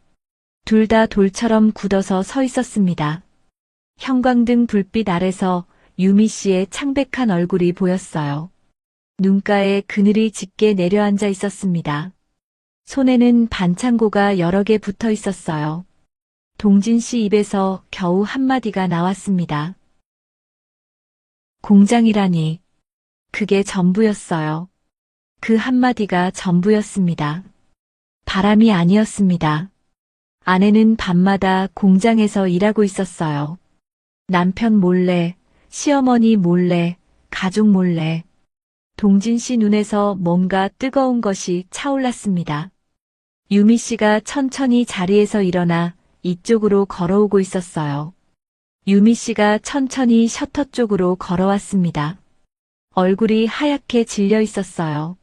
둘 다 돌처럼 굳어서 서 있었습니다. 형광등 불빛 아래서 유미 씨의 창백한 얼굴이 보였어요. 눈가에 그늘이 짙게 내려앉아 있었습니다. 손에는 반창고가 여러 개 붙어 있었어요. 동진 씨 입에서 겨우 한마디가 나왔습니다. 공장이라니. 그게 전부였어요. 그 한마디가 전부였습니다. 바람이 아니었습니다. 아내는 밤마다 공장에서 일하고 있었어요. 남편 몰래, 시어머니 몰래, 가족 몰래. 동진 씨 눈에서 뭔가 뜨거운 것이 차올랐습니다. 유미 씨가 천천히 자리에서 일어나 이쪽으로 걸어오고 있었어요. 유미 씨가 천천히 셔터 쪽으로 걸어왔습니다. 얼굴이 하얗게 질려 있었어요.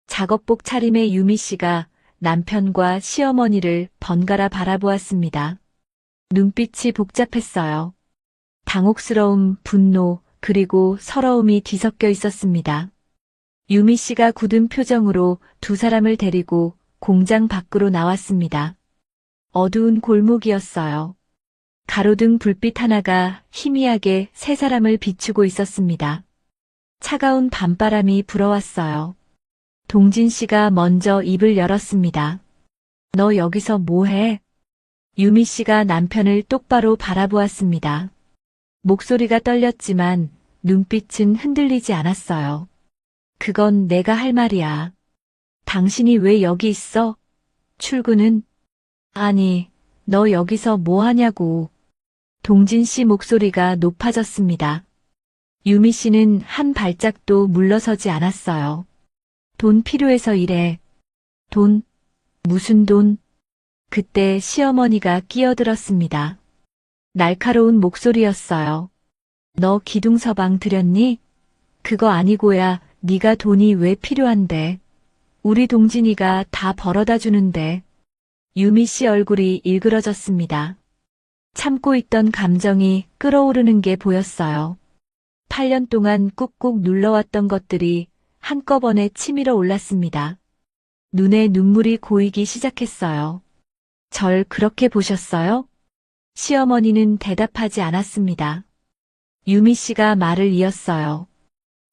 작업복 차림의 유미 씨가 남편과 시어머니를 번갈아 바라보았습니다. 눈빛이 복잡했어요. 당혹스러움, 분노, 그리고 서러움이 뒤섞여 있었습니다. 유미 씨가 굳은 표정으로 두 사람을 데리고 공장 밖으로 나왔습니다. 어두운 골목이었어요. 가로등 불빛 하나가 희미하게 세 사람을 비추고 있었습니다. 차가운 밤바람이 불어왔어요. 동진 씨가 먼저 입을 열었습니다. 너 여기서 뭐해? 유미 씨가 남편을 똑바로 바라보았습니다. 목소리가 떨렸지만 눈빛은 흔들리지 않았어요. 그건 내가 할 말이야. 당신이 왜 여기 있어? 출근은? 아니, 너 여기서 뭐 하냐고. 동진 씨 목소리가 높아졌습니다. 유미 씨는 한 발짝도 물러서지 않았어요. 돈 필요해서 이래. 돈? 무슨 돈? 그때 시어머니가 끼어들었습니다. 날카로운 목소리였어요. 너 기둥서방 들였니? 그거 아니고야 네가 돈이 왜 필요한데. 우리 동진이가 다 벌어다 주는데. 유미 씨 얼굴이 일그러졌습니다. 참고 있던 감정이 끓어오르는 게 보였어요. 8년 동안 꾹꾹 눌러왔던 것들이 한꺼번에 치밀어 올랐습니다. 눈에 눈물이 고이기 시작했어요. 절 그렇게 보셨어요? 시어머니는 대답하지 않았습니다. 유미 씨가 말을 이었어요.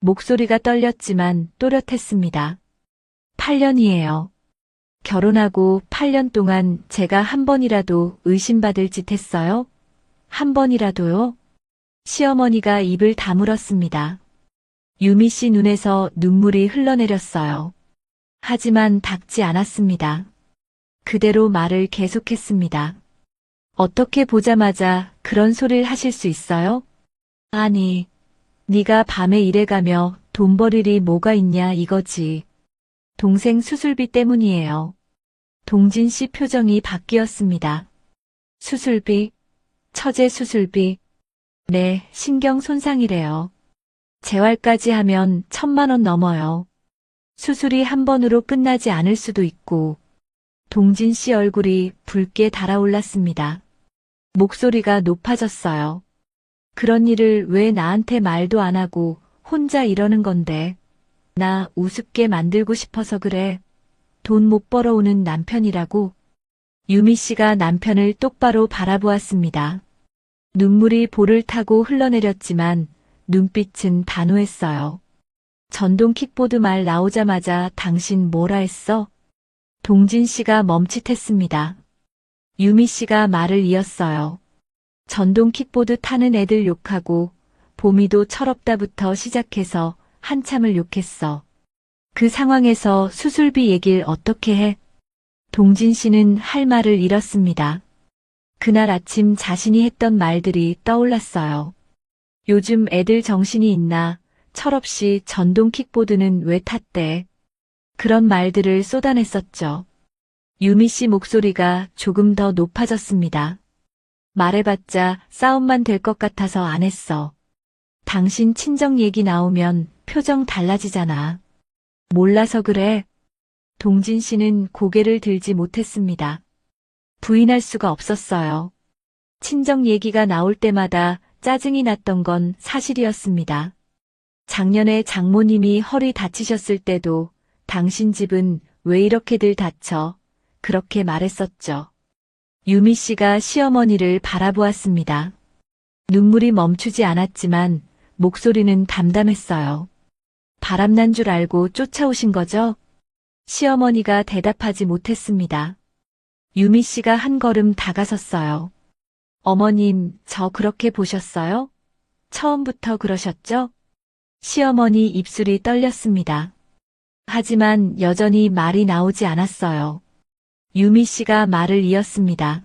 목소리가 떨렸지만 또렷했습니다. 8년이에요. 결혼하고 8년 동안 제가 한 번이라도 의심받을 짓 했어요? 한 번이라도요? 시어머니가 입을 다물었습니다. 유미 씨 눈에서 눈물이 흘러내렸어요. 하지만 닥지 않았습니다. 그대로 말을 계속했습니다. 어떻게 보자마자 그런 소리를 하실 수 있어요? 아니, 네가 밤에 일해가며 돈 벌 일이 뭐가 있냐 이거지. 동생 수술비 때문이에요. 동진 씨 표정이 바뀌었습니다. 수술비? 처제 수술비? 네, 신경 손상이래요. 재활까지 하면 1,000만 원 넘어요. 수술이 한 번으로 끝나지 않을 수도 있고. 동진 씨 얼굴이 붉게 달아올랐습니다. 목소리가 높아졌어요. 그런 일을 왜 나한테 말도 안 하고 혼자 이러는 건데. 나 우습게 만들고 싶어서 그래. 돈 못 벌어오는 남편이라고. 유미 씨가 남편을 똑바로 바라보았습니다. 눈물이 볼을 타고 흘러내렸지만 눈빛은 단호했어요. 전동 킥보드 말 나오자마자 당신 뭐라 했어? 동진 씨가 멈칫했습니다. 유미 씨가 말을 이었어요. 전동 킥보드 타는 애들 욕하고 봄이도 철없다부터 시작해서 한참을 욕했어. 그 상황에서 수술비 얘길 어떻게 해? 동진 씨는 할 말을 잃었습니다. 그날 아침 자신이 했던 말들이 떠올랐어요. 요즘 애들 정신이 있나? 철없이 전동 킥보드는 왜 탔대? 그런 말들을 쏟아냈었죠. 유미 씨 목소리가 조금 더 높아졌습니다. 말해봤자 싸움만 될 것 같아서 안 했어. 당신 친정 얘기 나오면 표정 달라지잖아. 몰라서 그래. 동진 씨는 고개를 들지 못했습니다. 부인할 수가 없었어요. 친정 얘기가 나올 때마다 짜증이 났던 건 사실이었습니다. 작년에 장모님이 허리 다치셨을 때도 당신 집은 왜 이렇게들 다쳐? 그렇게 말했었죠. 유미 씨가 시어머니를 바라보았습니다. 눈물이 멈추지 않았지만 목소리는 담담했어요. 바람난 줄 알고 쫓아오신 거죠? 시어머니가 대답하지 못했습니다. 유미 씨가 한 걸음 다가섰어요. 어머님, 저 그렇게 보셨어요? 처음부터 그러셨죠? 시어머니 입술이 떨렸습니다. 하지만 여전히 말이 나오지 않았어요. 유미 씨가 말을 이었습니다.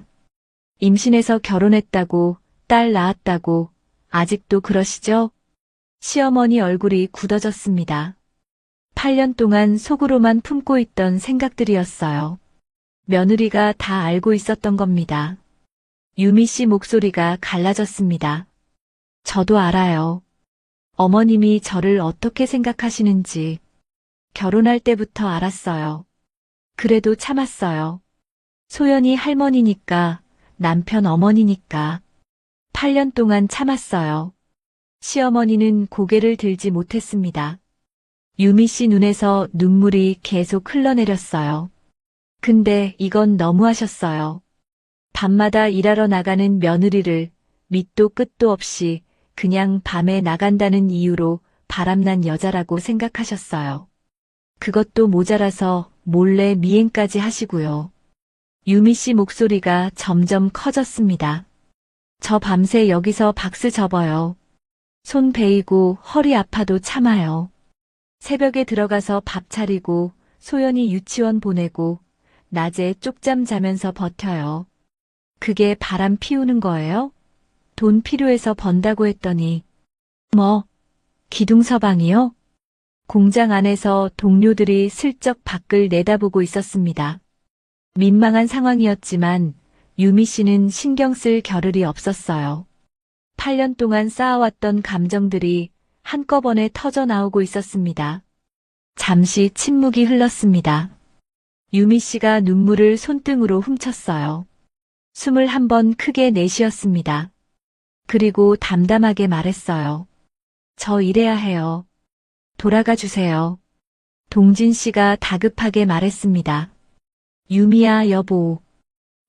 임신해서 결혼했다고, 딸 낳았다고, 아직도 그러시죠? 시어머니 얼굴이 굳어졌습니다. 8년 동안 속으로만 품고 있던 생각들이었어요. 며느리가 다 알고 있었던 겁니다. 유미 씨 목소리가 갈라졌습니다. 저도 알아요. 어머님이 저를 어떻게 생각하시는지 결혼할 때부터 알았어요. 그래도 참았어요. 소연이 할머니니까, 남편 어머니니까. 8년 동안 참았어요. 시어머니는 고개를 들지 못했습니다. 유미 씨 눈에서 눈물이 계속 흘러내렸어요. 근데 이건 너무하셨어요. 밤마다 일하러 나가는 며느리를 밑도 끝도 없이 그냥 밤에 나간다는 이유로 바람난 여자라고 생각하셨어요. 그것도 모자라서 몰래 미행까지 하시고요. 유미 씨 목소리가 점점 커졌습니다. 저 밤새 여기서 박스 접어요. 손 베이고 허리 아파도 참아요. 새벽에 들어가서 밥 차리고 소연이 유치원 보내고 낮에 쪽잠 자면서 버텨요. 그게 바람 피우는 거예요? 돈 필요해서 번다고 했더니 뭐 기둥서방이요? 공장 안에서 동료들이 슬쩍 밖을 내다보고 있었습니다. 민망한 상황이었지만 유미 씨는 신경 쓸 겨를이 없었어요. 8년 동안 쌓아왔던 감정들이 한꺼번에 터져 나오고 있었습니다. 잠시 침묵이 흘렀습니다. 유미 씨가 눈물을 손등으로 훔쳤어요. 숨을 한 번 크게 내쉬었습니다. 그리고 담담하게 말했어요. 저 일해야 해요. 돌아가 주세요. 동진 씨가 다급하게 말했습니다. 유미야, 여보.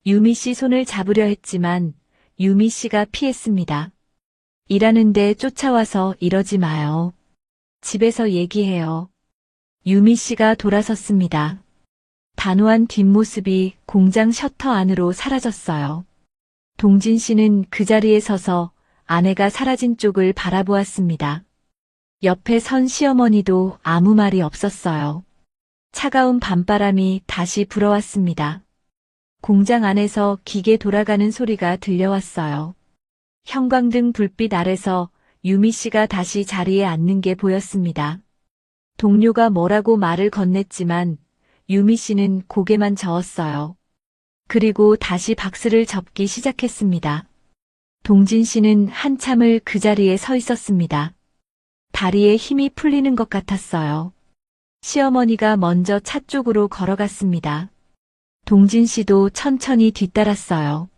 유미 씨 손을 잡으려 했지만 유미 씨가 피했습니다. 일하는데 쫓아와서 이러지 마요. 집에서 얘기해요. 유미 씨가 돌아섰습니다. 단호한 뒷모습이 공장 셔터 안으로 사라졌어요. 동진 씨는 그 자리에 서서 아내가 사라진 쪽을 바라보았습니다. 옆에 선 시어머니도 아무 말이 없었어요. 차가운 밤바람이 다시 불어왔습니다. 공장 안에서 기계 돌아가는 소리가 들려왔어요. 형광등 불빛 아래서 유미 씨가 다시 자리에 앉는 게 보였습니다. 동료가 뭐라고 말을 건넸지만 유미 씨는 고개만 저었어요. 그리고 다시 박스를 접기 시작했습니다. 동진 씨는 한참을 그 자리에 서 있었습니다. 다리에 힘이 풀리는 것 같았어요. 시어머니가 먼저 차 쪽으로 걸어갔습니다. 동진 씨도 천천히 뒤따랐어요.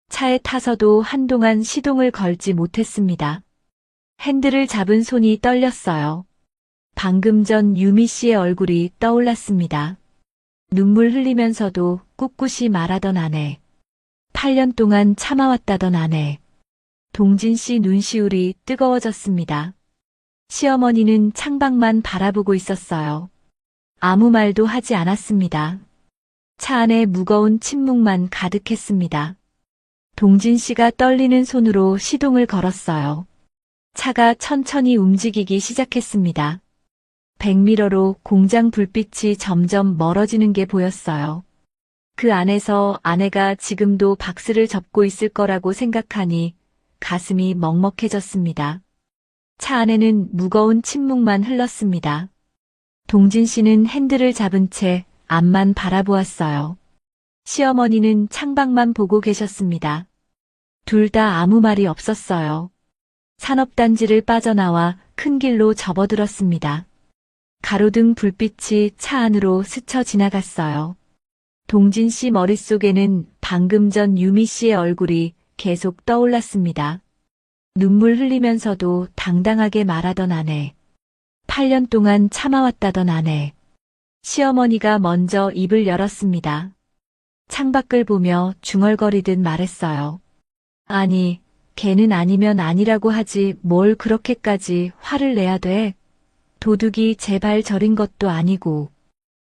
차에 타서도 한동안 시동을 걸지 못했습니다. 핸들을 잡은 손이 떨렸어요. 방금 전 유미 씨의 얼굴이 떠올랐습니다. 눈물 흘리면서도 꿋꿋이 말하던 아내. 8년 동안 참아왔다던 아내. 동진 씨 눈시울이 뜨거워졌습니다. 시어머니는 창밖만 바라보고 있었어요. 아무 말도 하지 않았습니다. 차 안에 무거운 침묵만 가득했습니다. 동진 씨가 떨리는 손으로 시동을 걸었어요. 차가 천천히 움직이기 시작했습니다. 백미러로 공장 불빛이 점점 멀어지는 게 보였어요. 그 안에서 아내가 지금도 박스를 접고 있을 거라고 생각하니 가슴이 먹먹해졌습니다. 차 안에는 무거운 침묵만 흘렀습니다. 동진 씨는 핸들을 잡은 채 앞만 바라보았어요. 시어머니는 창밖만 보고 계셨습니다. 둘 다 아무 말이 없었어요. 산업단지를 빠져나와 큰 길로 접어들었습니다. 가로등 불빛이 차 안으로 스쳐 지나갔어요. 동진 씨 머릿속에는 방금 전 유미 씨의 얼굴이 계속 떠올랐습니다. 눈물 흘리면서도 당당하게 말하던 아내. 8년 동안 참아왔다던 아내. 시어머니가 먼저 입을 열었습니다. 창밖을 보며 중얼거리듯 말했어요. 아니, 걔는 아니면 아니라고 하지 뭘 그렇게까지 화를 내야 돼. 도둑이 제발 저린 것도 아니고.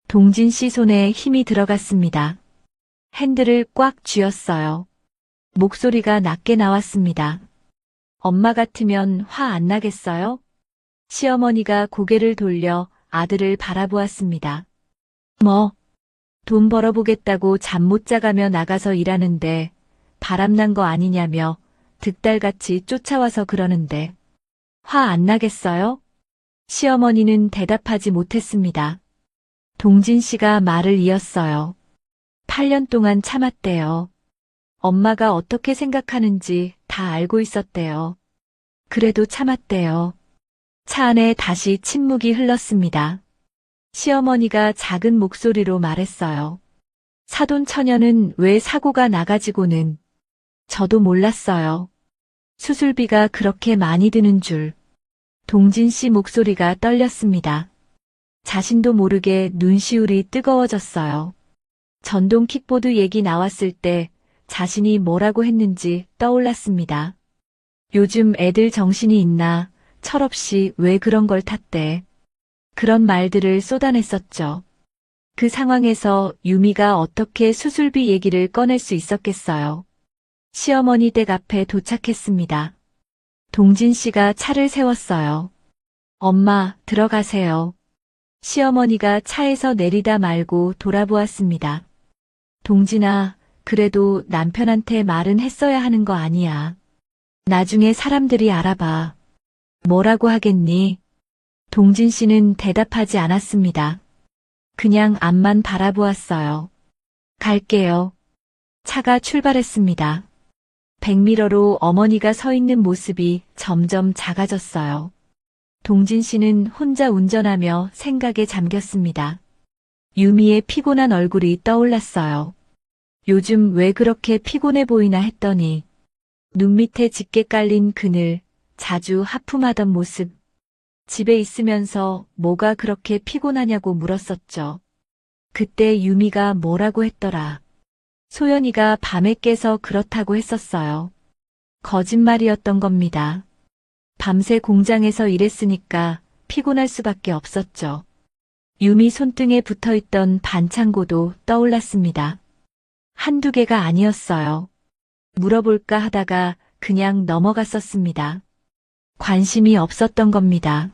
동진 씨 손에 힘이 들어갔습니다. 핸들을 꽉 쥐었어요. 목소리가 낮게 나왔습니다. 엄마 같으면 화 안 나겠어요? 시어머니가 고개를 돌려 아들을 바라보았습니다. 뭐, 돈 벌어보겠다고 잠 못 자가며 나가서 일하는데 바람난 거 아니냐며 득달같이 쫓아와서 그러는데 화 안 나겠어요? 시어머니는 대답하지 못했습니다. 동진 씨가 말을 이었어요. 8년 동안 참았대요. 엄마가 어떻게 생각하는지 다 알고 있었대요. 그래도 참았대요. 차 안에 다시 침묵이 흘렀습니다. 시어머니가 작은 목소리로 말했어요. 사돈 처녀는 왜 사고가 나가지고는 저도 몰랐어요. 수술비가 그렇게 많이 드는 줄. 동진 씨 목소리가 떨렸습니다. 자신도 모르게 눈시울이 뜨거워졌어요. 전동 킥보드 얘기 나왔을 때 자신이 뭐라고 했는지 떠올랐습니다. 요즘 애들 정신이 있나, 철없이 왜 그런 걸 탔대. 그런 말들을 쏟아냈었죠. 그 상황에서 유미가 어떻게 수술비 얘기를 꺼낼 수 있었겠어요. 시어머니 댁 앞에 도착했습니다. 동진 씨가 차를 세웠어요. 엄마, 들어가세요. 시어머니가 차에서 내리다 말고 돌아보았습니다. 동진아, 그래도 남편한테 말은 했어야 하는 거 아니야. 나중에 사람들이 알아봐. 뭐라고 하겠니? 동진 씨는 대답하지 않았습니다. 그냥 앞만 바라보았어요. 갈게요. 차가 출발했습니다. 백미러로 어머니가 서 있는 모습이 점점 작아졌어요. 동진 씨는 혼자 운전하며 생각에 잠겼습니다. 유미의 피곤한 얼굴이 떠올랐어요. 요즘 왜 그렇게 피곤해 보이나 했더니 눈 밑에 짙게 깔린 그늘, 자주 하품하던 모습. 집에 있으면서 뭐가 그렇게 피곤하냐고 물었었죠. 그때 유미가 뭐라고 했더라. 소연이가 밤에 깨서 그렇다고 했었어요. 거짓말이었던 겁니다. 밤새 공장에서 일했으니까 피곤할 수밖에 없었죠. 유미 손등에 붙어있던 반창고도 떠올랐습니다. 한두 개가 아니었어요. 물어볼까 하다가 그냥 넘어갔었습니다. 관심이 없었던 겁니다.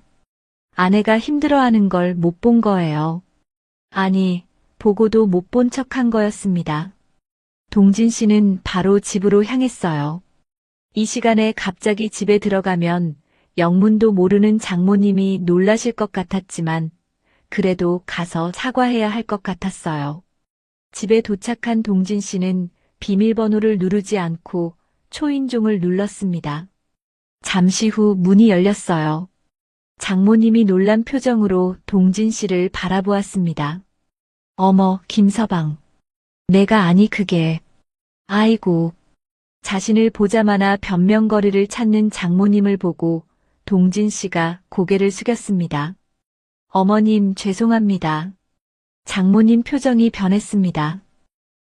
아내가 힘들어하는 걸 못 본 거예요. 아니, 보고도 못 본 척한 거였습니다. 동진 씨는 바로 집으로 향했어요. 이 시간에 갑자기 집에 들어가면 영문도 모르는 장모님이 놀라실 것 같았지만 그래도 가서 사과해야 할 것 같았어요. 집에 도착한 동진 씨는 비밀번호를 누르지 않고 초인종을 눌렀습니다. 잠시 후 문이 열렸어요. 장모님이 놀란 표정으로 동진 씨를 바라보았습니다. 어머, 김서방. 내가 아니 그게. 아이고. 자신을 보자마나 변명거리를 찾는 장모님을 보고 동진 씨가 고개를 숙였습니다. 어머님, 죄송합니다. 장모님 표정이 변했습니다.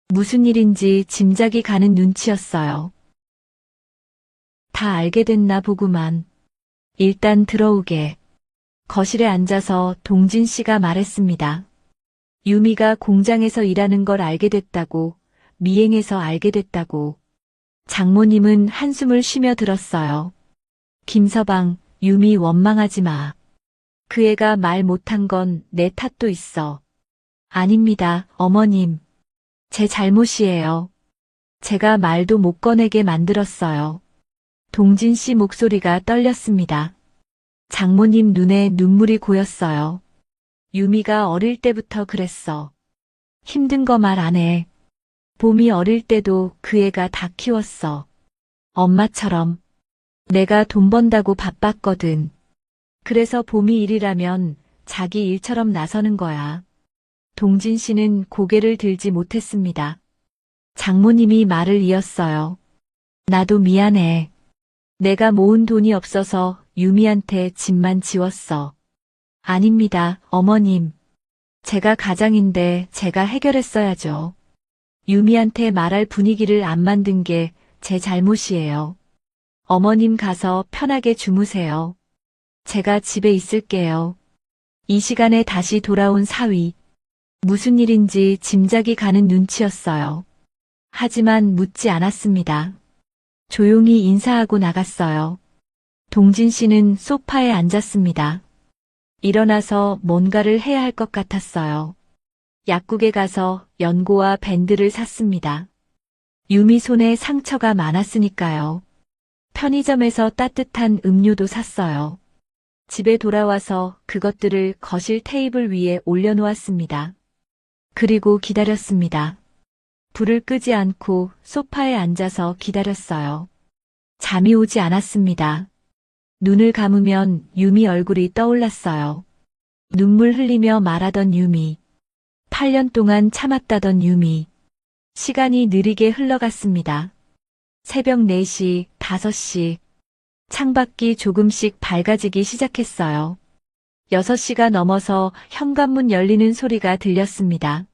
무슨 일인지 짐작이 가는 눈치였어요. 다 알게 됐나 보구만. 일단 들어오게. 거실에 앉아서 동진 씨가 말했습니다. 유미가 공장에서 일하는 걸 알게 됐다고, 미행해서 알게 됐다고. 장모님은 한숨을 쉬며 들었어요. 김서방, 유미 원망하지 마. 그 애가 말 못한 건 내 탓도 있어. 아닙니다, 어머님. 제 잘못이에요. 제가 말도 못 꺼내게 만들었어요. 동진 씨 목소리가 떨렸습니다. 장모님 눈에 눈물이 고였어요. 유미가 어릴 때부터 그랬어. 힘든 거 말 안 해. 봄이 어릴 때도 그 애가 다 키웠어. 엄마처럼. 내가 돈 번다고 바빴거든. 그래서 봄이 일이라면 자기 일처럼 나서는 거야. 동진 씨는 고개를 들지 못했습니다. 장모님이 말을 이었어요. 나도 미안해. 내가 모은 돈이 없어서 유미한테 집만 지웠어. 아닙니다, 어머님. 제가 가장인데 제가 해결했어야죠. 유미한테 말할 분위기를 안 만든 게 제 잘못이에요. 어머님 가서 편하게 주무세요. 제가 집에 있을게요. 이 시간에 다시 돌아온 사위. 무슨 일인지 짐작이 가는 눈치였어요. 하지만 묻지 않았습니다. 조용히 인사하고 나갔어요. 동진 씨는 소파에 앉았습니다. 일어나서 뭔가를 해야 할 것 같았어요. 약국에 가서 연고와 밴드를 샀습니다. 유미 손에 상처가 많았으니까요. 편의점에서 따뜻한 음료도 샀어요. 집에 돌아와서 그것들을 거실 테이블 위에 올려놓았습니다. 그리고 기다렸습니다. 불을 끄지 않고 소파에 앉아서 기다렸어요. 잠이 오지 않았습니다. 눈을 감으면 유미 얼굴이 떠올랐어요. 눈물 흘리며 말하던 유미. 8년 동안 참았다던 유미. 시간이 느리게 흘러갔습니다. 새벽 4시, 5시. 창밖이 조금씩 밝아지기 시작했어요. 6시가 넘어서 현관문 열리는 소리가 들렸습니다.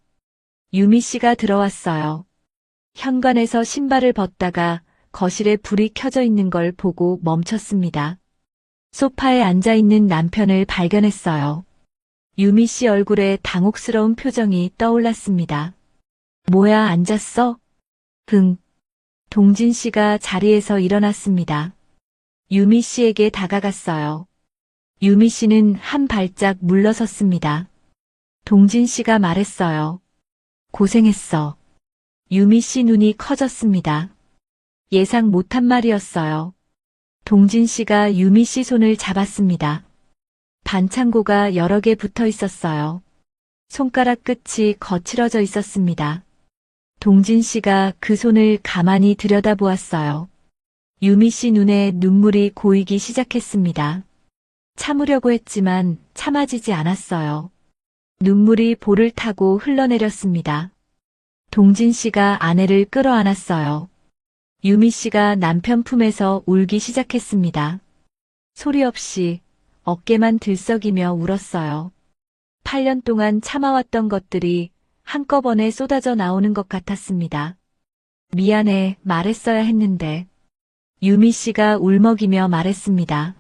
유미 씨가 들어왔어요. 현관에서 신발을 벗다가 거실에 불이 켜져 있는 걸 보고 멈췄습니다. 소파에 앉아있는 남편을 발견했어요. 유미 씨 얼굴에 당혹스러운 표정이 떠올랐습니다. 뭐야, 앉았어? 응. 동진 씨가 자리에서 일어났습니다. 유미 씨에게 다가갔어요. 유미 씨는 한 발짝 물러섰습니다. 동진 씨가 말했어요. 고생했어. 유미 씨 눈이 커졌습니다. 예상 못한 말이었어요. 동진 씨가 유미 씨 손을 잡았습니다. 반창고가 여러 개 붙어 있었어요. 손가락 끝이 거칠어져 있었습니다. 동진 씨가 그 손을 가만히 들여다보았어요. 유미 씨 눈에 눈물이 고이기 시작했습니다. 참으려고 했지만 참아지지 않았어요. 눈물이 볼을 타고 흘러내렸습니다. 동진 씨가 아내를 끌어안았어요. 유미 씨가 남편 품에서 울기 시작했습니다. 소리 없이 어깨만 들썩이며 울었어요. 8년 동안 참아왔던 것들이 한꺼번에 쏟아져 나오는 것 같았습니다. 미안해, 말했어야 했는데. 유미 씨가 울먹이며 말했습니다.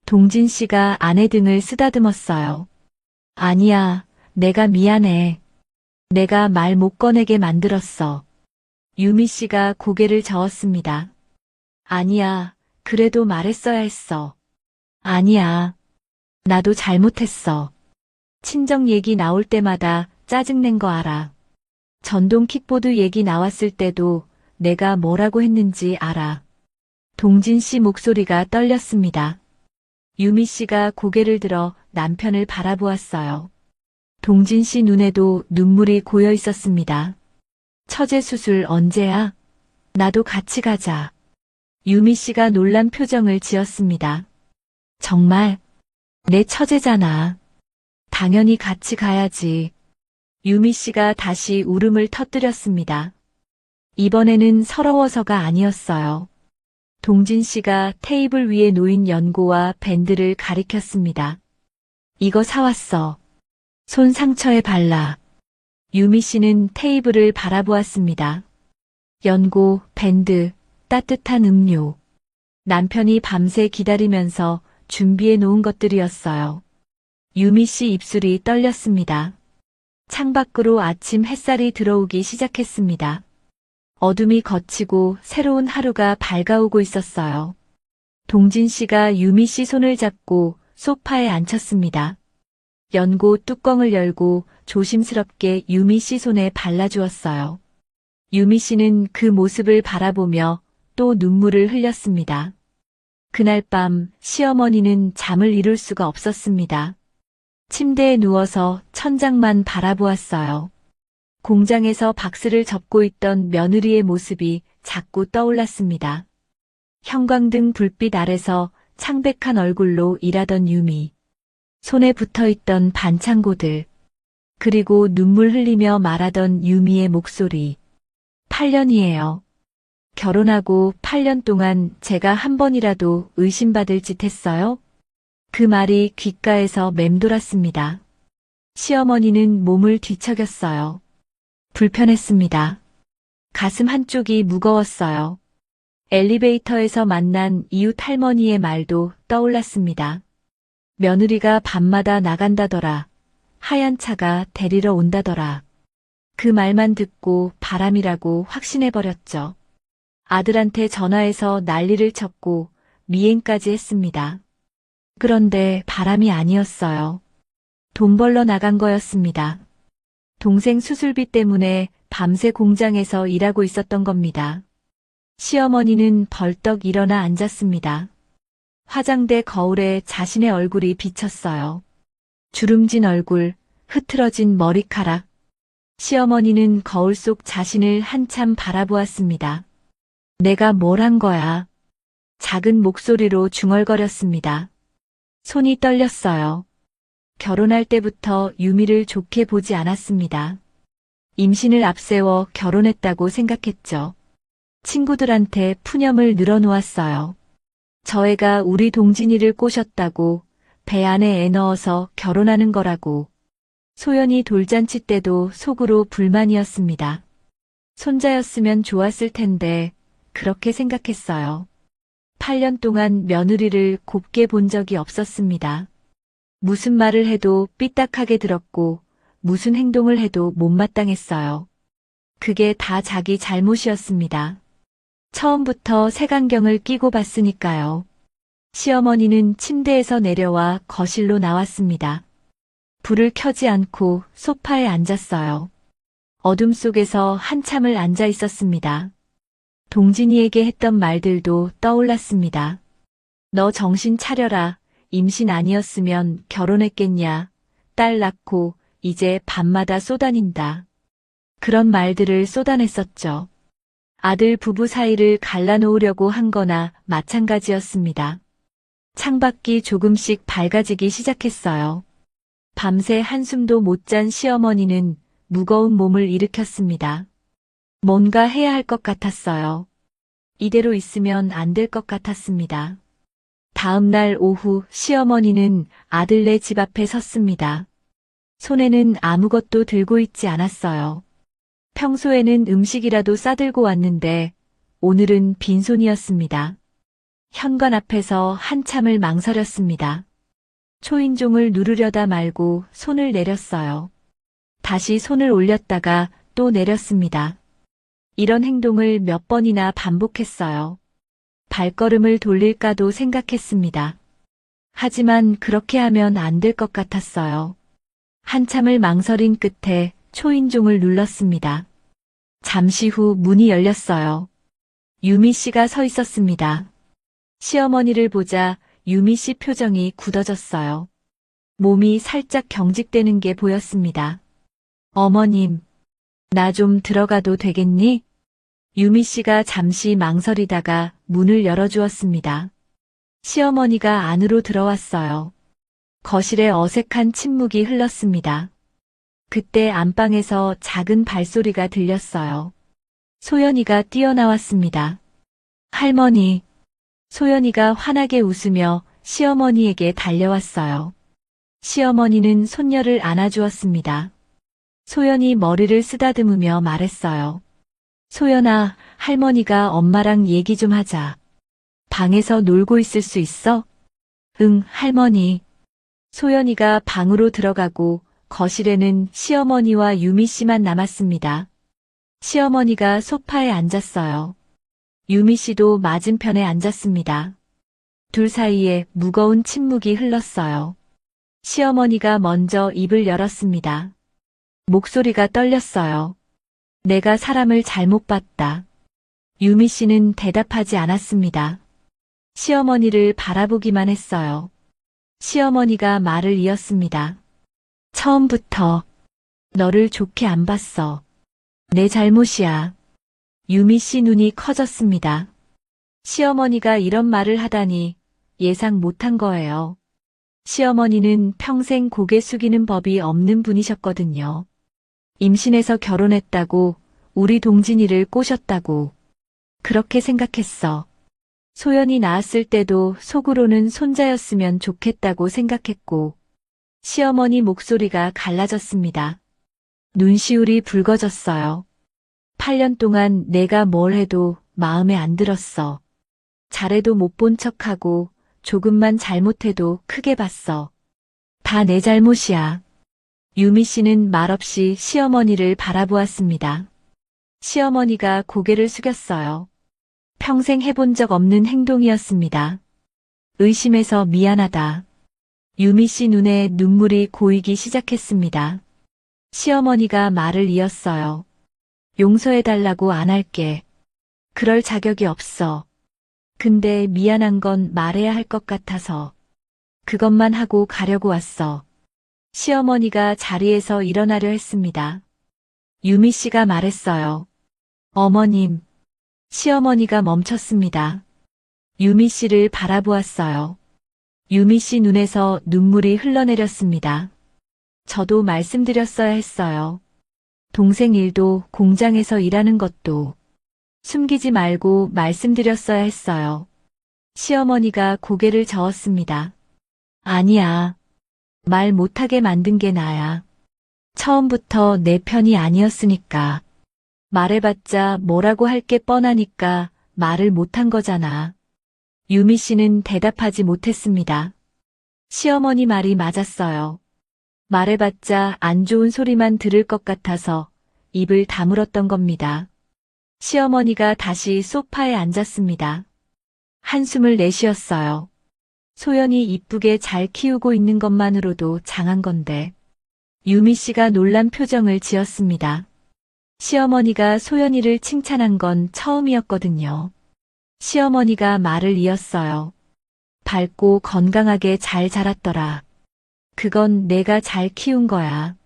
동진 씨가 아내 등을 쓰다듬었어요. 아니야, 내가 미안해. 내가 말 못 꺼내게 만들었어. 유미 씨가 고개를 저었습니다. 아니야, 그래도 말했어야 했어. 아니야, 나도 잘못했어. 친정 얘기 나올 때마다 짜증낸 거 알아. 전동 킥보드 얘기 나왔을 때도 내가 뭐라고 했는지 알아. 동진 씨 목소리가 떨렸습니다. 유미 씨가 고개를 들어 남편을 바라보았어요. 동진 씨 눈에도 눈물이 고여 있었습니다. 처제 수술 언제야? 나도 같이 가자. 유미 씨가 놀란 표정을 지었습니다. 정말? 내 처제잖아. 당연히 같이 가야지. 유미 씨가 다시 울음을 터뜨렸습니다. 이번에는 서러워서가 아니었어요. 동진 씨가 테이블 위에 놓인 연고와 밴드를 가리켰습니다. 이거 사왔어. 손 상처에 발라. 유미 씨는 테이블을 바라보았습니다. 연고, 밴드, 따뜻한 음료. 남편이 밤새 기다리면서 준비해 놓은 것들이었어요. 유미 씨 입술이 떨렸습니다. 창밖으로 아침 햇살이 들어오기 시작했습니다. 어둠이 걷히고 새로운 하루가 밝아오고 있었어요. 동진 씨가 유미 씨 손을 잡고 소파에 앉혔습니다. 연고 뚜껑을 열고 조심스럽게 유미 씨 손에 발라주었어요. 유미 씨는 그 모습을 바라보며 또 눈물을 흘렸습니다. 그날 밤 시어머니는 잠을 이룰 수가 없었습니다. 침대에 누워서 천장만 바라보았어요. 공장에서 박스를 접고 있던 며느리의 모습이 자꾸 떠올랐습니다. 형광등 불빛 아래서 창백한 얼굴로 일하던 유미. 손에 붙어있던 반창고들. 그리고 눈물 흘리며 말하던 유미의 목소리. 8년이에요. 결혼하고 8년 동안 제가 한 번이라도 의심받을 짓 했어요? 그 말이 귓가에서 맴돌았습니다. 시어머니는 몸을 뒤척였어요. 불편했습니다. 가슴 한쪽이 무거웠어요. 엘리베이터에서 만난 이웃 할머니의 말도 떠올랐습니다. 며느리가 밤마다 나간다더라. 하얀 차가 데리러 온다더라. 그 말만 듣고 바람이라고 확신해버렸죠. 아들한테 전화해서 난리를 쳤고 미행까지 했습니다. 그런데 바람이 아니었어요. 돈 벌러 나간 거였습니다. 동생 수술비 때문에 밤새 공장에서 일하고 있었던 겁니다. 시어머니는 벌떡 일어나 앉았습니다. 화장대 거울에 자신의 얼굴이 비쳤어요. 주름진 얼굴, 흐트러진 머리카락. 시어머니는 거울 속 자신을 한참 바라보았습니다. 내가 뭘 한 거야? 작은 목소리로 중얼거렸습니다. 손이 떨렸어요. 결혼할 때부터 유미를 좋게 보지 않았습니다. 임신을 앞세워 결혼했다고 생각했죠. 친구들한테 푸념을 늘어놓았어요. 저 애가 우리 동진이를 꼬셨다고, 배 안에 애 넣어서 결혼하는 거라고. 소연이 돌잔치 때도 속으로 불만이었습니다. 손자였으면 좋았을 텐데 그렇게 생각했어요. 8년 동안 며느리를 곱게 본 적이 없었습니다. 무슨 말을 해도 삐딱하게 들었고 무슨 행동을 해도 못마땅했어요. 그게 다 자기 잘못이었습니다. 처음부터 색안경을 끼고 봤으니까요. 시어머니는 침대에서 내려와 거실로 나왔습니다. 불을 켜지 않고 소파에 앉았어요. 어둠 속에서 한참을 앉아 있었습니다. 동진이에게 했던 말들도 떠올랐습니다. 너 정신 차려라. 임신 아니었으면 결혼했겠냐. 딸 낳고 이제 밤마다 쏘다닌다. 그런 말들을 쏟아냈었죠. 아들 부부 사이를 갈라놓으려고 한 거나 마찬가지였습니다. 창밖이 조금씩 밝아지기 시작했어요. 밤새 한숨도 못 잔 시어머니는 무거운 몸을 일으켰습니다. 뭔가 해야 할 것 같았어요. 이대로 있으면 안 될 것 같았습니다. 다음 날 오후 시어머니는 아들네 집 앞에 섰습니다. 손에는 아무것도 들고 있지 않았어요. 평소에는 음식이라도 싸들고 왔는데 오늘은 빈손이었습니다. 현관 앞에서 한참을 망설였습니다. 초인종을 누르려다 말고 손을 내렸어요. 다시 손을 올렸다가 또 내렸습니다. 이런 행동을 몇 번이나 반복했어요. 발걸음을 돌릴까도 생각했습니다. 하지만 그렇게 하면 안 될 것 같았어요. 한참을 망설인 끝에 초인종을 눌렀습니다. 잠시 후 문이 열렸어요. 유미 씨가 서 있었습니다. 시어머니를 보자 유미 씨 표정이 굳어졌어요. 몸이 살짝 경직되는 게 보였습니다. 어머님, 나 좀 들어가도 되겠니? 유미 씨가 잠시 망설이다가 문을 열어주었습니다. 시어머니가 안으로 들어왔어요. 거실에 어색한 침묵이 흘렀습니다. 그때 안방에서 작은 발소리가 들렸어요. 소연이가 뛰어나왔습니다. 할머니. 소연이가 환하게 웃으며 시어머니에게 달려왔어요. 시어머니는 손녀를 안아주었습니다. 소연이 머리를 쓰다듬으며 말했어요. 소연아, 할머니가 엄마랑 얘기 좀 하자. 방에서 놀고 있을 수 있어? 응, 할머니. 소연이가 방으로 들어가고 거실에는 시어머니와 유미 씨만 남았습니다. 시어머니가 소파에 앉았어요. 유미 씨도 맞은편에 앉았습니다. 둘 사이에 무거운 침묵이 흘렀어요. 시어머니가 먼저 입을 열었습니다. 목소리가 떨렸어요. 내가 사람을 잘못 봤다. 유미 씨는 대답하지 않았습니다. 시어머니를 바라보기만 했어요. 시어머니가 말을 이었습니다. 처음부터 너를 좋게 안 봤어. 내 잘못이야. 유미 씨 눈이 커졌습니다. 시어머니가 이런 말을 하다니 예상 못한 거예요. 시어머니는 평생 고개 숙이는 법이 없는 분이셨거든요. 임신해서 결혼했다고, 우리 동진이를 꼬셨다고. 그렇게 생각했어. 소연이 낳았을 때도 속으로는 손자였으면 좋겠다고 생각했고, 시어머니 목소리가 갈라졌습니다. 눈시울이 붉어졌어요. 8년 동안 내가 뭘 해도 마음에 안 들었어. 잘해도 못 본 척하고 조금만 잘못해도 크게 봤어. 다 내 잘못이야. 유미 씨는 말없이 시어머니를 바라보았습니다. 시어머니가 고개를 숙였어요. 평생 해본 적 없는 행동이었습니다. 의심해서 미안하다. 유미 씨 눈에 눈물이 고이기 시작했습니다. 시어머니가 말을 이었어요. 용서해달라고 안 할게. 그럴 자격이 없어. 근데 미안한 건 말해야 할 것 같아서. 그것만 하고 가려고 왔어. 시어머니가 자리에서 일어나려 했습니다. 유미 씨가 말했어요. 어머님. 시어머니가 멈췄습니다. 유미 씨를 바라보았어요. 유미 씨 눈에서 눈물이 흘러내렸습니다. 저도 말씀드렸어야 했어요. 동생 일도 공장에서 일하는 것도 숨기지 말고 말씀드렸어야 했어요. 시어머니가 고개를 저었습니다. 아니야. 말 못하게 만든 게 나야. 처음부터 내 편이 아니었으니까. 말해봤자 뭐라고 할 게 뻔하니까 말을 못한 거잖아. 유미 씨는 대답하지 못했습니다. 시어머니 말이 맞았어요. 말해봤자 안 좋은 소리만 들을 것 같아서 입을 다물었던 겁니다. 시어머니가 다시 소파에 앉았습니다. 한숨을 내쉬었어요. 소연이 이쁘게 잘 키우고 있는 것만으로도 장한 건데. 유미 씨가 놀란 표정을 지었습니다. 시어머니가 소연이를 칭찬한 건 처음이었거든요. 시어머니가 말을 이었어요. 밝고 건강하게 잘 자랐더라. 그건 내가 잘 키운 거야.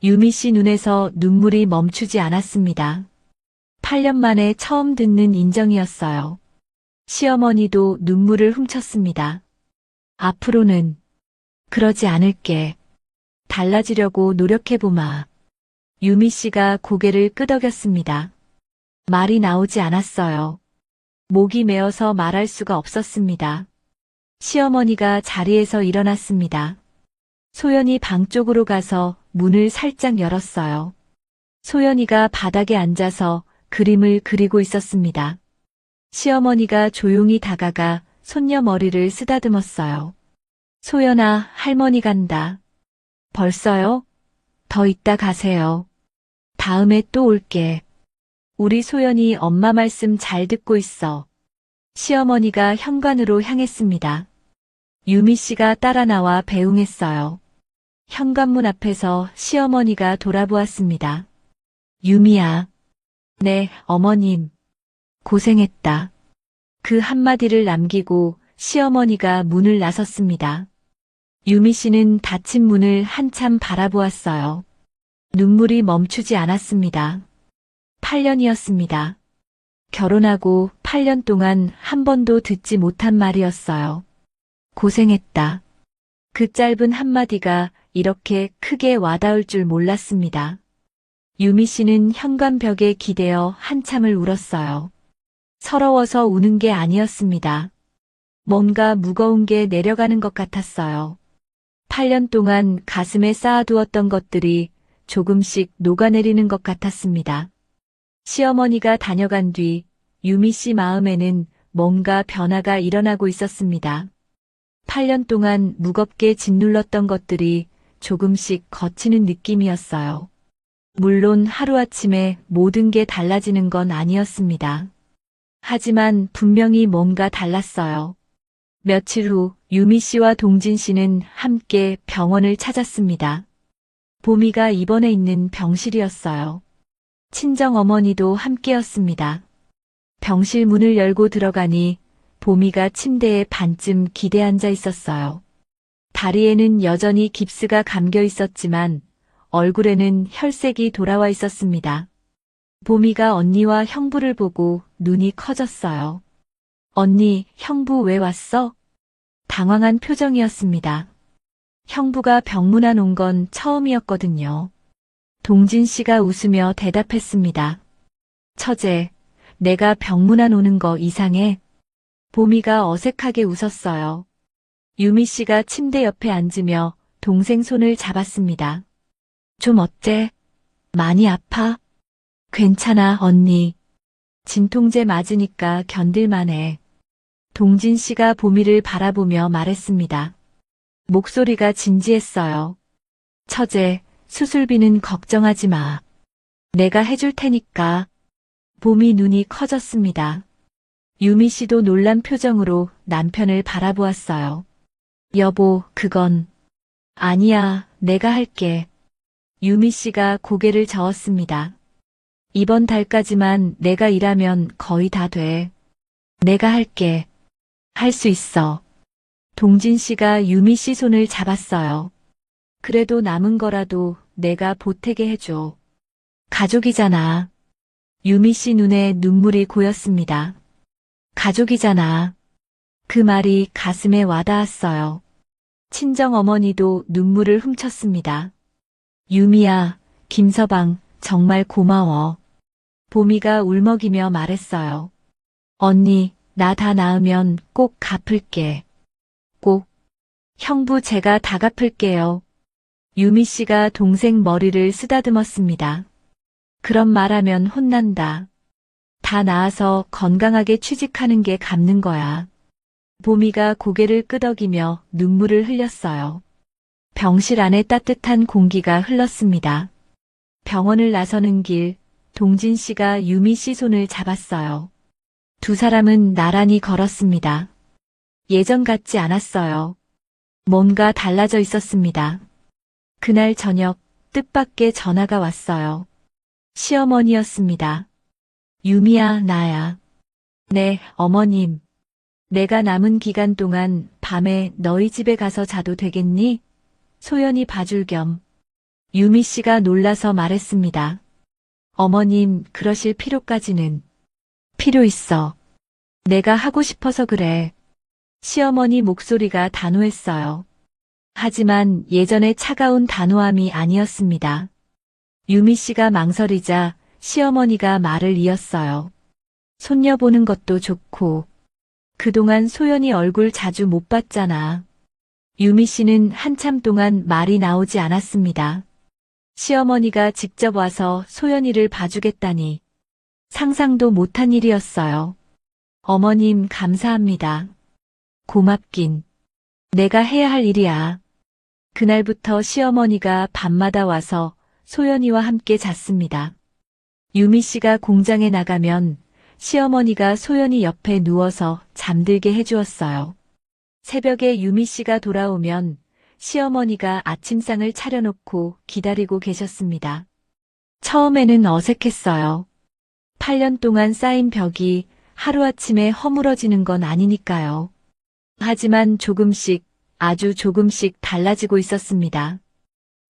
유미 씨 눈에서 눈물이 멈추지 않았습니다. 8년 만에 처음 듣는 인정이었어요. 시어머니도 눈물을 훔쳤습니다. 앞으로는 그러지 않을게. 달라지려고 노력해보마. 유미 씨가 고개를 끄덕였습니다. 말이 나오지 않았어요. 목이 메어서 말할 수가 없었습니다. 시어머니가 자리에서 일어났습니다. 소연이 방 쪽으로 가서 문을 살짝 열었어요. 소연이가 바닥에 앉아서 그림을 그리고 있었습니다. 시어머니가 조용히 다가가 손녀 머리를 쓰다듬었어요. 소연아, 할머니 간다. 벌써요? 더 이따 가세요. 다음에 또 올게. 우리 소연이 엄마 말씀 잘 듣고 있어. 시어머니가 현관으로 향했습니다. 유미 씨가 따라 나와 배웅했어요. 현관문 앞에서 시어머니가 돌아보았습니다. 유미야. 네, 어머님. 고생했다. 그 한마디를 남기고 시어머니가 문을 나섰습니다. 유미 씨는 닫힌 문을 한참 바라보았어요. 눈물이 멈추지 않았습니다. 8년이었습니다. 결혼하고 8년 동안 한 번도 듣지 못한 말이었어요. 고생했다. 그 짧은 한마디가 이렇게 크게 와닿을 줄 몰랐습니다. 유미 씨는 현관벽에 기대어 한참을 울었어요. 서러워서 우는 게 아니었습니다. 뭔가 무거운 게 내려가는 것 같았어요. 8년 동안 가슴에 쌓아두었던 것들이 조금씩 녹아내리는 것 같았습니다. 시어머니가 다녀간 뒤 유미 씨 마음에는 뭔가 변화가 일어나고 있었습니다. 8년 동안 무겁게 짓눌렀던 것들이 조금씩 걷히는 느낌이었어요. 물론 하루아침에 모든 게 달라지는 건 아니었습니다. 하지만 분명히 뭔가 달랐어요. 며칠 후 유미 씨와 동진 씨는 함께 병원을 찾았습니다. 보미가 입원해 있는 병실이었어요. 친정어머니도 함께였습니다. 병실 문을 열고 들어가니 보미가 침대에 반쯤 기대 앉아 있었어요. 다리에는 여전히 깁스가 감겨 있었지만 얼굴에는 혈색이 돌아와 있었습니다. 보미가 언니와 형부를 보고 눈이 커졌어요. 언니, 형부 왜 왔어? 당황한 표정이었습니다. 형부가 병문안 온 건 처음이었거든요. 동진 씨가 웃으며 대답했습니다. 처제, 내가 병문안 오는 거 이상해? 보미가 어색하게 웃었어요. 유미 씨가 침대 옆에 앉으며 동생 손을 잡았습니다. 좀 어때? 많이 아파? 괜찮아, 언니. 진통제 맞으니까 견딜만해. 동진 씨가 보미를 바라보며 말했습니다. 목소리가 진지했어요. 처제, 수술비는 걱정하지 마. 내가 해줄 테니까. 보미 눈이 커졌습니다. 유미 씨도 놀란 표정으로 남편을 바라보았어요. 여보, 그건. 아니야, 내가 할게. 유미 씨가 고개를 저었습니다. 이번 달까지만 내가 일하면 거의 다 돼. 내가 할게. 할 수 있어. 동진 씨가 유미 씨 손을 잡았어요. 그래도 남은 거라도 내가 보태게 해줘. 가족이잖아. 유미 씨 눈에 눈물이 고였습니다. 가족이잖아. 그 말이 가슴에 와닿았어요. 친정 어머니도 눈물을 훔쳤습니다. 유미야, 김서방, 정말 고마워. 보미가 울먹이며 말했어요. 언니, 나 다 나으면 꼭 갚을게. 꼭. 형부 제가 다 갚을게요. 유미 씨가 동생 머리를 쓰다듬었습니다. 그런 말하면 혼난다. 다 나아서 건강하게 취직하는 게 갚는 거야. 보미가 고개를 끄덕이며 눈물을 흘렸어요. 병실 안에 따뜻한 공기가 흘렀습니다. 병원을 나서는 길, 동진 씨가 유미 씨 손을 잡았어요. 두 사람은 나란히 걸었습니다. 예전 같지 않았어요. 뭔가 달라져 있었습니다. 그날 저녁 뜻밖의 전화가 왔어요. 시어머니였습니다. 유미야, 나야. 네, 어머님. 내가 남은 기간 동안 밤에 너희 집에 가서 자도 되겠니? 소연이 봐줄 겸. 유미 씨가 놀라서 말했습니다. 어머님, 그러실 필요까지는. 필요 있어. 내가 하고 싶어서 그래. 시어머니 목소리가 단호했어요. 하지만 예전의 차가운 단호함이 아니었습니다. 유미 씨가 망설이자 시어머니가 말을 이었어요. 손녀 보는 것도 좋고, 그동안 소연이 얼굴 자주 못 봤잖아. 유미 씨는 한참 동안 말이 나오지 않았습니다. 시어머니가 직접 와서 소연이를 봐주겠다니 상상도 못한 일이었어요. 어머님 감사합니다. 고맙긴. 내가 해야 할 일이야. 그날부터 시어머니가 밤마다 와서 소연이와 함께 잤습니다. 유미 씨가 공장에 나가면 시어머니가 소연이 옆에 누워서 잠들게 해주었어요. 새벽에 유미 씨가 돌아오면 시어머니가 아침상을 차려놓고 기다리고 계셨습니다. 처음에는 어색했어요. 8년 동안 쌓인 벽이 하루아침에 허물어지는 건 아니니까요. 하지만 조금씩, 아주 조금씩 달라지고 있었습니다.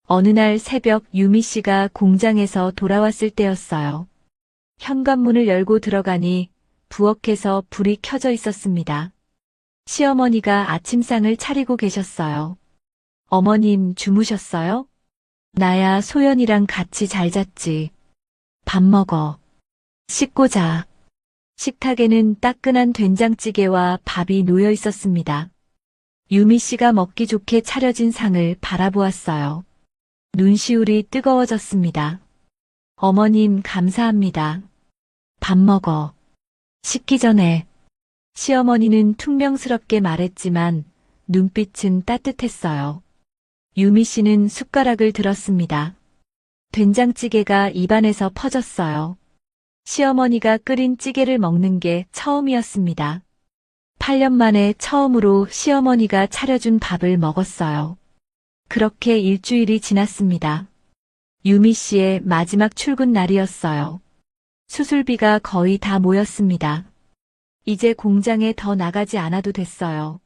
어느 날 새벽 유미 씨가 공장에서 돌아왔을 때였어요. 현관문을 열고 들어가니 부엌에서 불이 켜져 있었습니다. 시어머니가 아침상을 차리고 계셨어요. 어머님 주무셨어요? 나야 소연이랑 같이 잘 잤지. 밥 먹어. 씻고 자. 식탁에는 따끈한 된장찌개와 밥이 놓여 있었습니다. 유미 씨가 먹기 좋게 차려진 상을 바라보았어요. 눈시울이 뜨거워졌습니다. 어머님 감사합니다. 밥 먹어. 식기 전에. 시어머니는 퉁명스럽게 말했지만 눈빛은 따뜻했어요. 유미 씨는 숟가락을 들었습니다. 된장찌개가 입안에서 퍼졌어요. 시어머니가 끓인 찌개를 먹는 게 처음이었습니다. 8년 만에 처음으로 시어머니가 차려준 밥을 먹었어요. 그렇게 일주일이 지났습니다. 유미 씨의 마지막 출근 날이었어요. 수술비가 거의 다 모였습니다. 이제 공장에 더 나가지 않아도 됐어요.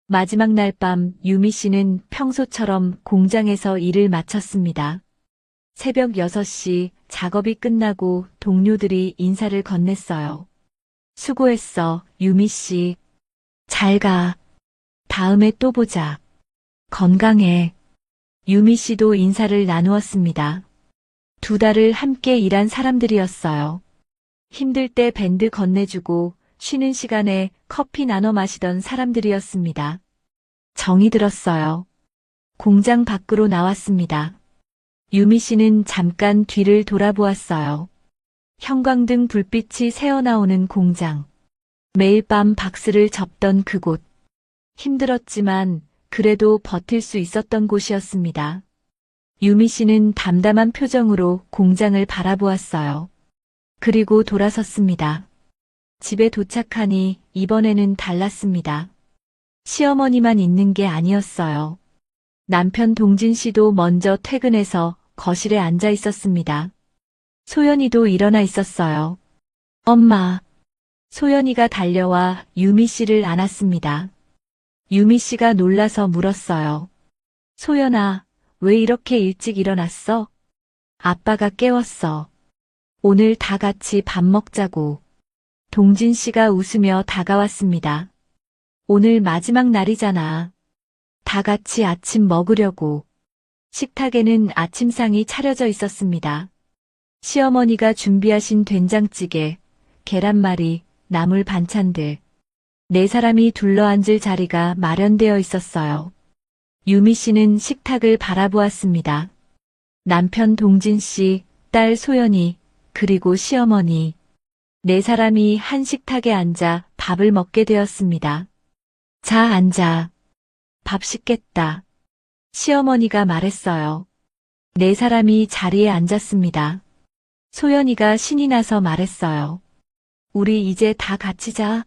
마지막 날 밤 유미 씨는 평소처럼 공장에서 일을 마쳤습니다. 새벽 6시 작업이 끝나고 동료들이 인사를 건넸어요. 수고했어, 유미 씨. 잘 가. 다음에 또 보자. 건강해. 유미 씨도 인사를 나누었습니다. 2달을 함께 일한 사람들이었어요. 힘들 때 밴드 건네주고 쉬는 시간에 커피 나눠 마시던 사람들이었습니다. 정이 들었어요. 공장 밖으로 나왔습니다. 유미 씨는 잠깐 뒤를 돌아보았어요. 형광등 불빛이 새어나오는 공장. 매일 밤 박스를 접던 그곳. 힘들었지만 그래도 버틸 수 있었던 곳이었습니다. 유미 씨는 담담한 표정으로 공장을 바라보았어요. 그리고 돌아섰습니다. 집에 도착하니 이번에는 달랐습니다. 시어머니만 있는 게 아니었어요. 남편 동진 씨도 먼저 퇴근해서 거실에 앉아 있었습니다. 소연이도 일어나 있었어요. 엄마. 소연이가 달려와 유미 씨를 안았습니다. 유미 씨가 놀라서 물었어요. 소연아, 왜 이렇게 일찍 일어났어? 아빠가 깨웠어. 오늘 다 같이 밥 먹자고. 동진 씨가 웃으며 다가왔습니다. 오늘 마지막 날이잖아. 다 같이 아침 먹으려고. 식탁에는 아침상이 차려져 있었습니다. 시어머니가 준비하신 된장찌개, 계란말이, 나물 반찬들. 4사람이 둘러앉을 자리가 마련되어 있었어요. 유미 씨는 식탁을 바라보았습니다. 남편 동진 씨, 딸 소연이, 그리고 시어머니. 4사람이 한 식탁에 앉아 밥을 먹게 되었습니다. 자, 앉아. 밥 식겠다. 시어머니가 말했어요. 4사람이 자리에 앉았습니다. 소연이가 신이 나서 말했어요. 우리 이제 다 같이 자.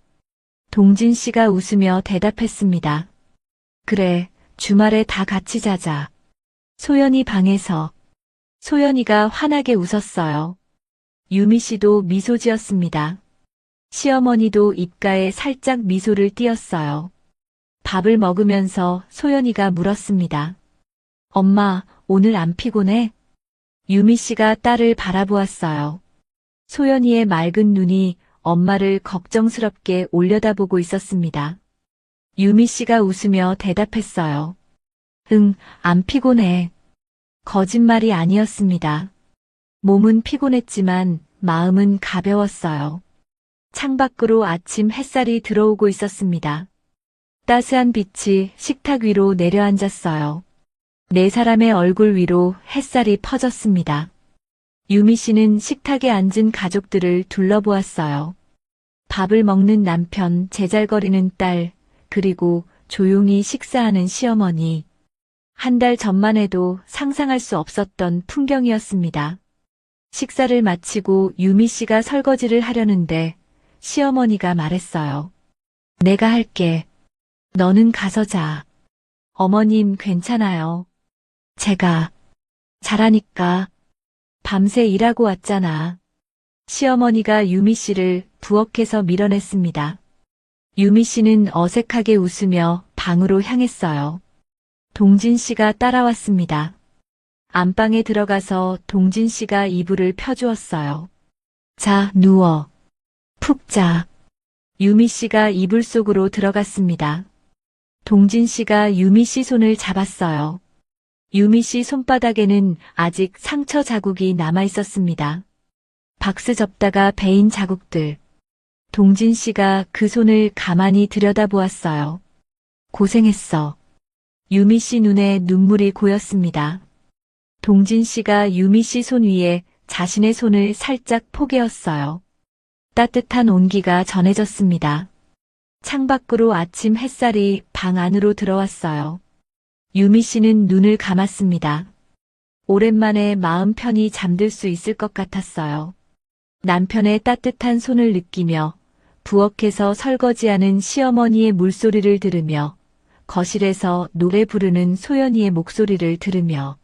동진 씨가 웃으며 대답했습니다. 그래, 주말에 다 같이 자자. 소연이 방에서. 소연이가 환하게 웃었어요. 유미 씨도 미소 지었습니다. 시어머니도 입가에 살짝 미소를 띄었어요. 밥을 먹으면서 소연이가 물었습니다. 엄마, 오늘 안 피곤해? 유미 씨가 딸을 바라보았어요. 소연이의 맑은 눈이 엄마를 걱정스럽게 올려다보고 있었습니다. 유미 씨가 웃으며 대답했어요. 응, 안 피곤해. 거짓말이 아니었습니다. 몸은 피곤했지만 마음은 가벼웠어요. 창밖으로 아침 햇살이 들어오고 있었습니다. 따스한 빛이 식탁 위로 내려앉았어요. 네 사람의 얼굴 위로 햇살이 퍼졌습니다. 유미 씨는 식탁에 앉은 가족들을 둘러보았어요. 밥을 먹는 남편, 제잘거리는 딸, 그리고 조용히 식사하는 시어머니. 한 달 전만 해도 상상할 수 없었던 풍경이었습니다. 식사를 마치고 유미 씨가 설거지를 하려는데 시어머니가 말했어요. 내가 할게. 너는 가서 자. 어머님 괜찮아요. 제가 잘하니까. 밤새 일하고 왔잖아. 시어머니가 유미 씨를 부엌에서 밀어냈습니다. 유미 씨는 어색하게 웃으며 방으로 향했어요. 동진 씨가 따라왔습니다. 안방에 들어가서 동진 씨가 이불을 펴주었어요. 자, 누워. 푹 자. 유미 씨가 이불 속으로 들어갔습니다. 동진 씨가 유미 씨 손을 잡았어요. 유미 씨 손바닥에는 아직 상처 자국이 남아 있었습니다. 박스 접다가 베인 자국들. 동진 씨가 그 손을 가만히 들여다보았어요. 고생했어. 유미 씨 눈에 눈물이 고였습니다. 동진 씨가 유미 씨 손 위에 자신의 손을 살짝 포개었어요. 따뜻한 온기가 전해졌습니다. 창밖으로 아침 햇살이 방 안으로 들어왔어요. 유미 씨는 눈을 감았습니다. 오랜만에 마음 편히 잠들 수 있을 것 같았어요. 남편의 따뜻한 손을 느끼며 부엌에서 설거지하는 시어머니의 물소리를 들으며 거실에서 노래 부르는 소연이의 목소리를 들으며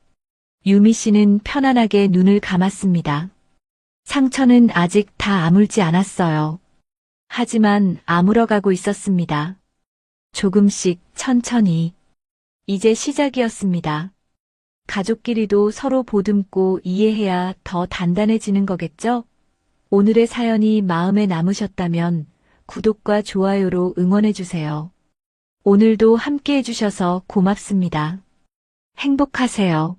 유미 씨는 편안하게 눈을 감았습니다. 상처는 아직 다 아물지 않았어요. 하지만 아물어가고 있었습니다. 조금씩 천천히. 이제 시작이었습니다. 가족끼리도 서로 보듬고 이해해야 더 단단해지는 거겠죠? 오늘의 사연이 마음에 남으셨다면 구독과 좋아요로 응원해주세요. 오늘도 함께 해주셔서 고맙습니다. 행복하세요.